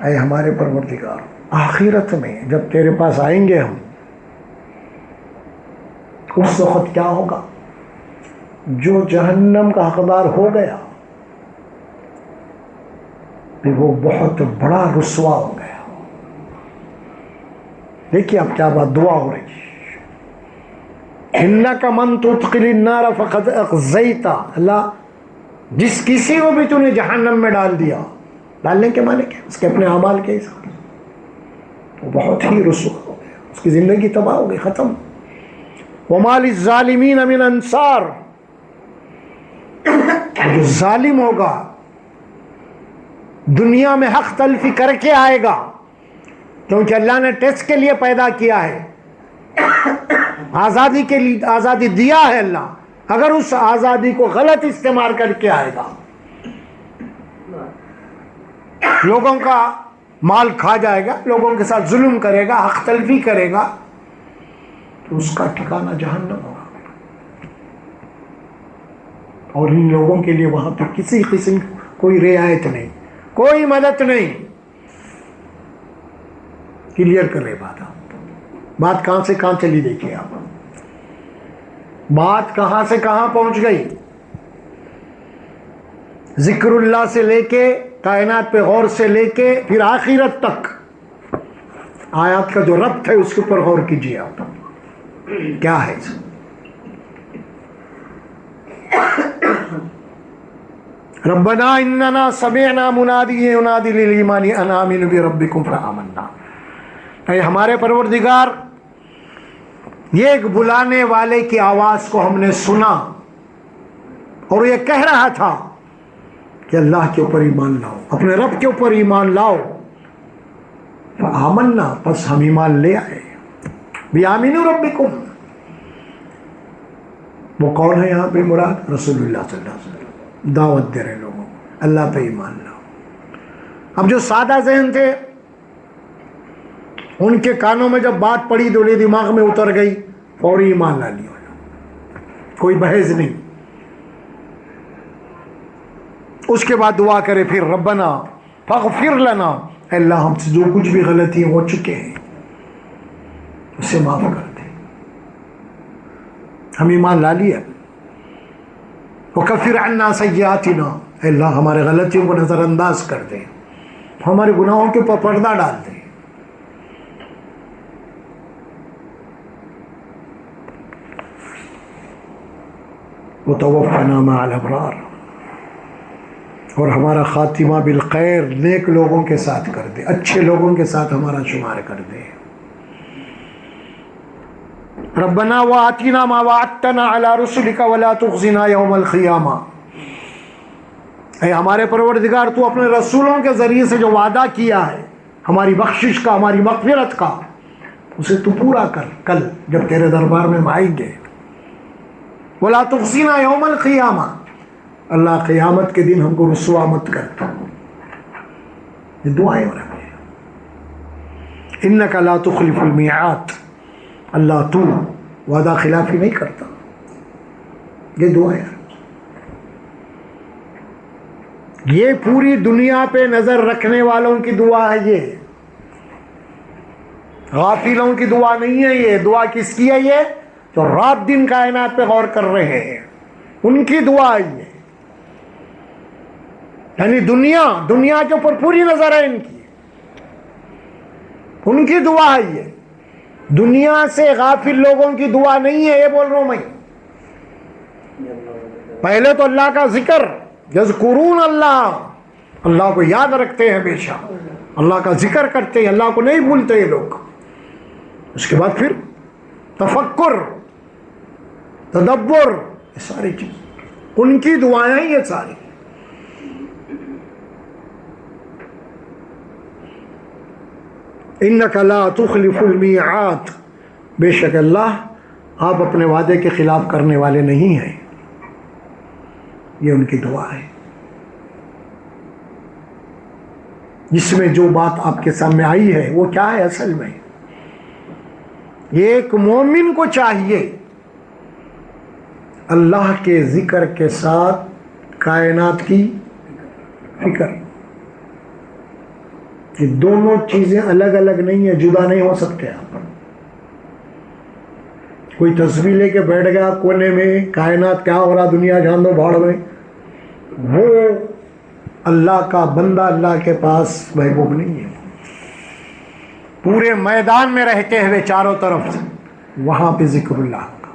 اے ہمارے پروردگار, آخرت میں جب تیرے پاس آئیں گے ہم, اس وقت کیا ہوگا؟ جو جہنم کا حقدار ہو گیا وہ بہت بڑا رسوا ہو گیا. دیکھیے اب کیا بات دعا ہو رہی ہے. انک من تدخل النار فقد اخزیت, اللہ جس کسی کو بھی تو نے جہنم میں ڈال دیا, ڈالنے کے معنی کیا؟ اس کے اپنے اعمال کے حساب وہ بہت ہی رسوا ہو گیا, اس کی زندگی تباہ ہو گئی, ختم. وما للظالمین من انصار, جو ظالم ہوگا دنیا میں حق تلفی کر کے آئے گا, کیونکہ اللہ نے ٹیسٹ کے لیے پیدا کیا ہے, آزادی کے لیے آزادی دیا ہے اللہ. اگر اس آزادی کو غلط استعمال کر کے آئے گا, لوگوں کا مال کھا جائے گا, لوگوں کے ساتھ ظلم کرے گا, حق تلفی کرے گا, تو اس کا ٹھکانہ جہنم ہوگا. اور ان لوگوں کے لیے وہاں پہ کسی قسم کوئی رعایت نہیں, کوئی مدد نہیں. کلیئر کر رہے بات. آپ بات کہاں سے کہاں چلی, دیکھیے آپ بات کہاں سے کہاں پہنچ گئی. ذکر اللہ سے لے کے کائنات پہ غور سے لے کے پھر آخرت تک آیات کا جو ربط ہے اس کے اوپر غور کیجیے آپ. کیا ہے ربنا اننا سمعنا منادی ینادی للایمان ان آمنوا بربکم فآمنا. اے ہمارے پروردگار, یہ ایک بلانے والے کی آواز کو ہم نے سنا اور یہ کہہ رہا تھا کہ اللہ کے اوپر ایمان لاؤ, اپنے رب کے اوپر ایمان لاؤ. فآمنا, پس ہم ایمان لے آئے. بیامنوا ربکم, وہ کون ہے یہاں پہ مراد؟ رسول اللہ صلی اللہ علیہ وسلم دعوت دے رہے لوگوں کو اللہ پہ ایمان لاؤ. اب جو سادہ ذہن تھے ان کے کانوں میں جب بات پڑی تو انہیں دماغ میں اتر گئی, فوری ایمان لا لیا, کوئی بحث نہیں. اس کے بعد دعا کرے پھر ربنا فاغفر لنا, اللہ ہم سے جو کچھ بھی غلطی ہو چکے ہیں اسے معاف کر دے. ہم ایمان لا لیا. وکفر عنا سیئاتنا, اللہ ہمارے غلطیوں کو نظر انداز کر دے, ہمارے گناہوں کے اوپر پردہ ڈال دے. وتوفنا مع الابرار, اور ہمارا خاتمہ بالخیر نیک لوگوں کے ساتھ کر دے, اچھے لوگوں کے ساتھ ہمارا شمار کر دے. ربنا وآتنا ما وعدتنا على رسلك ولا تخزنا يوم القیامہ. اے ہمارے پروردگار, تو اپنے رسولوں کے ذریعے سے جو وعدہ کیا ہے ہماری بخشش کا, ہماری مغفرت کا, اسے تو پورا کر کل جب تیرے دربار میں ہم آئیں گے. ولا تخزنا یوم القیامہ, اللہ قیامت کے دن ہم کو رسوا مت کر. یہ دعائیں ہو رہی ہیں. انک لا تخلف المیعاد, اللہ تو وعدہ خلافی نہیں کرتا. یہ دعائیں, یہ پوری دنیا پہ نظر رکھنے والوں کی دعا ہے. یہ غافلوں کی دعا نہیں ہے. یہ دعا کس کی ہے؟ یہ جو رات دن کائنات پہ غور کر رہے ہیں ان کی دعا ہے یہ. یعنی دنیا کے اوپر پوری نظر ہے ان کی، ان کی دعا ہے یہ، دنیا سے غافل لوگوں کی دعا نہیں ہے، یہ بول رہا ہوں میں۔ پہلے تو اللہ کا ذکر، یذکرون اللہ کو یاد رکھتے ہیں، ہمیشہ اللہ کا ذکر کرتے ہیں، اللہ کو نہیں بھولتے یہ لوگ۔ اس کے بعد پھر تفکر، تدبر، یہ ساری چیز ان کی دعائیں ہیں، یہ ساری۔ انک لا تخلف المیعاد، بے شک اللہ آپ اپنے وعدے کے خلاف کرنے والے نہیں ہیں، یہ ان کی دعا ہے۔ جس میں جو بات آپ کے سامنے آئی ہے وہ کیا ہے اصل میں؟ ایک مومن کو چاہیے اللہ کے ذکر کے ساتھ کائنات کی فکر، یہ دونوں چیزیں الگ الگ نہیں ہیں، جدا نہیں ہو سکتے آپ۔ کوئی تصویر لے کے بیٹھ گیا کونے میں، کائنات کیا ہو رہا دنیا جان دو بھاڑ میں، وہ اللہ کا بندہ اللہ کے پاس محبوب نہیں ہے۔ پورے میدان میں رہتے ہوئے چاروں طرف وہاں پہ ذکر اللہ کا،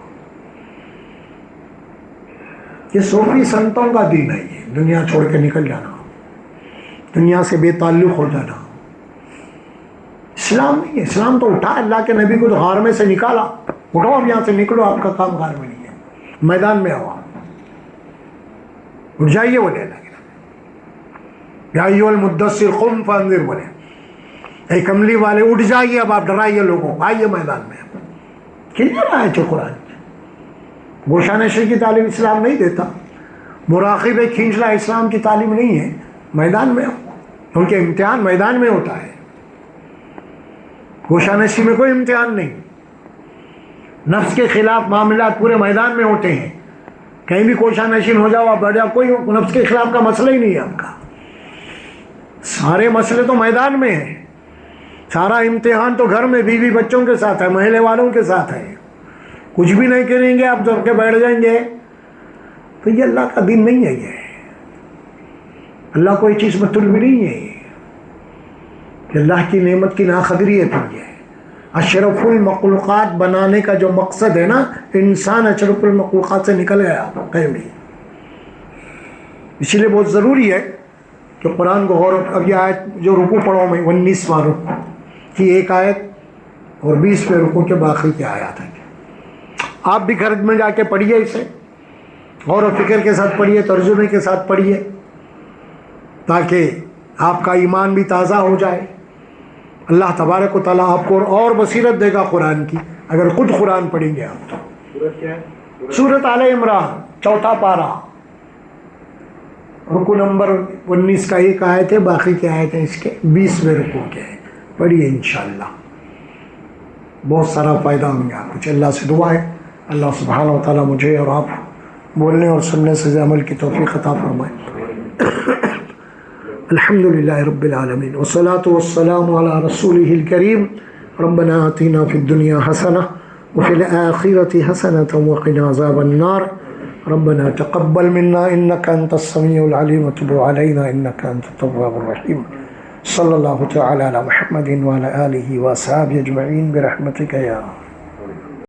یہ صوفی سنتوں کا دین ہے، یہ دنیا چھوڑ کے نکل جانا، دنیا سے بے تعلق ہو جانا، اسلام نہیں ہے۔ اسلام تو اٹھا، اللہ کے نبی کو تو غار میں سے نکالا، اٹھو اب یہاں سے نکلو، آپ کا کام غار میں نہیں ہے، میدان میں آؤ، اٹھ جائیے بولے اللہ کے نبی، یا ایھا المدثر قم فانذر، بولے اے کملی والے اٹھ جائیے، اب آپ ڈرائیے لوگوں کو، آئیے میدان میں۔ کلیئر آئے تھے قرآن، گوشہ نشی کی تعلیم اسلام نہیں دیتا، مراقبے کھینچنا اسلام کی تعلیم نہیں ہے، میدان میں ان کے امتحان میدان میں ہوتا ہے، گوشہ نشی میں کوئی امتحان نہیں۔ نفس کے خلاف معاملات پورے میدان میں ہوتے ہیں، کہیں بھی کوشہ نشین ہو جاؤ آپ بیٹھ جاؤ، کوئی نفس کے خلاف کا مسئلہ ہی نہیں ہے آپ کا، سارے مسئلے تو میدان میں ہیں، سارا امتحان تو گھر میں بیوی بچوں کے ساتھ ہے، محلے والوں کے ساتھ ہے، کچھ بھی نہیں کریں گے آپ جب کے بیٹھ جائیں گے تو یہ اللہ کا دین نہیں ہے، یہ اللہ کوئی چیز میں طلب نہیں ہے، کہ اللہ کی نعمت کی ناقدری ہے۔ پھر یہ اشرف المخلوقات بنانے کا جو مقصد ہے نا، انسان اشرف المخلوقات سے نکل گیا کہیں بھی، اسی لیے بہت ضروری ہے کہ قرآن کو غور، اب یہ آیت جو رکوع پڑھو میں 19واں رکوع کی ایک آیت اور 20ویں رکوع کے باقی کی آیات ہیں، آپ بھی گھر میں جا کے پڑھیے، اسے غور و فکر کے ساتھ پڑھیے، ترجمے کے ساتھ پڑھیے، تاکہ آپ کا ایمان بھی تازہ ہو جائے۔ اللہ تبارک و تعالیٰ آپ کو اور بصیرت دے گا قرآن کی، اگر خود قرآن پڑھیں گے آپ تو۔ سورۃ آل عمران 4واں پارہ، رکوع نمبر 19 کا ایک آیت ہے، باقی کی آیتیں اس کے 20ویں رکوع کے ہیں، پڑھیے انشاءاللہ، بہت سارا فائدہ ہوں گا کچھ۔ اللہ سے دعا ہے اللہ سبحانہ و تعالیٰ مجھے اور آپ بولنے اور سننے سے عمل کی توفیق عطا فرمائے۔ الحمدللہ رب العالمین، والصلاة والسلام علی رسولہ الکریم، ربنا آتنا فی الدنیا حسنہ وفی الآخرۃ حسنۃ وقنا عذاب النار، ربنا تقبل منا انک انت السمیع العلیم وتب علینا انک انت التواب الرحیم۔ صلی اللہ تعالی علی محمد وعلی آلہ واصحابہ اجمعین برحمتک یا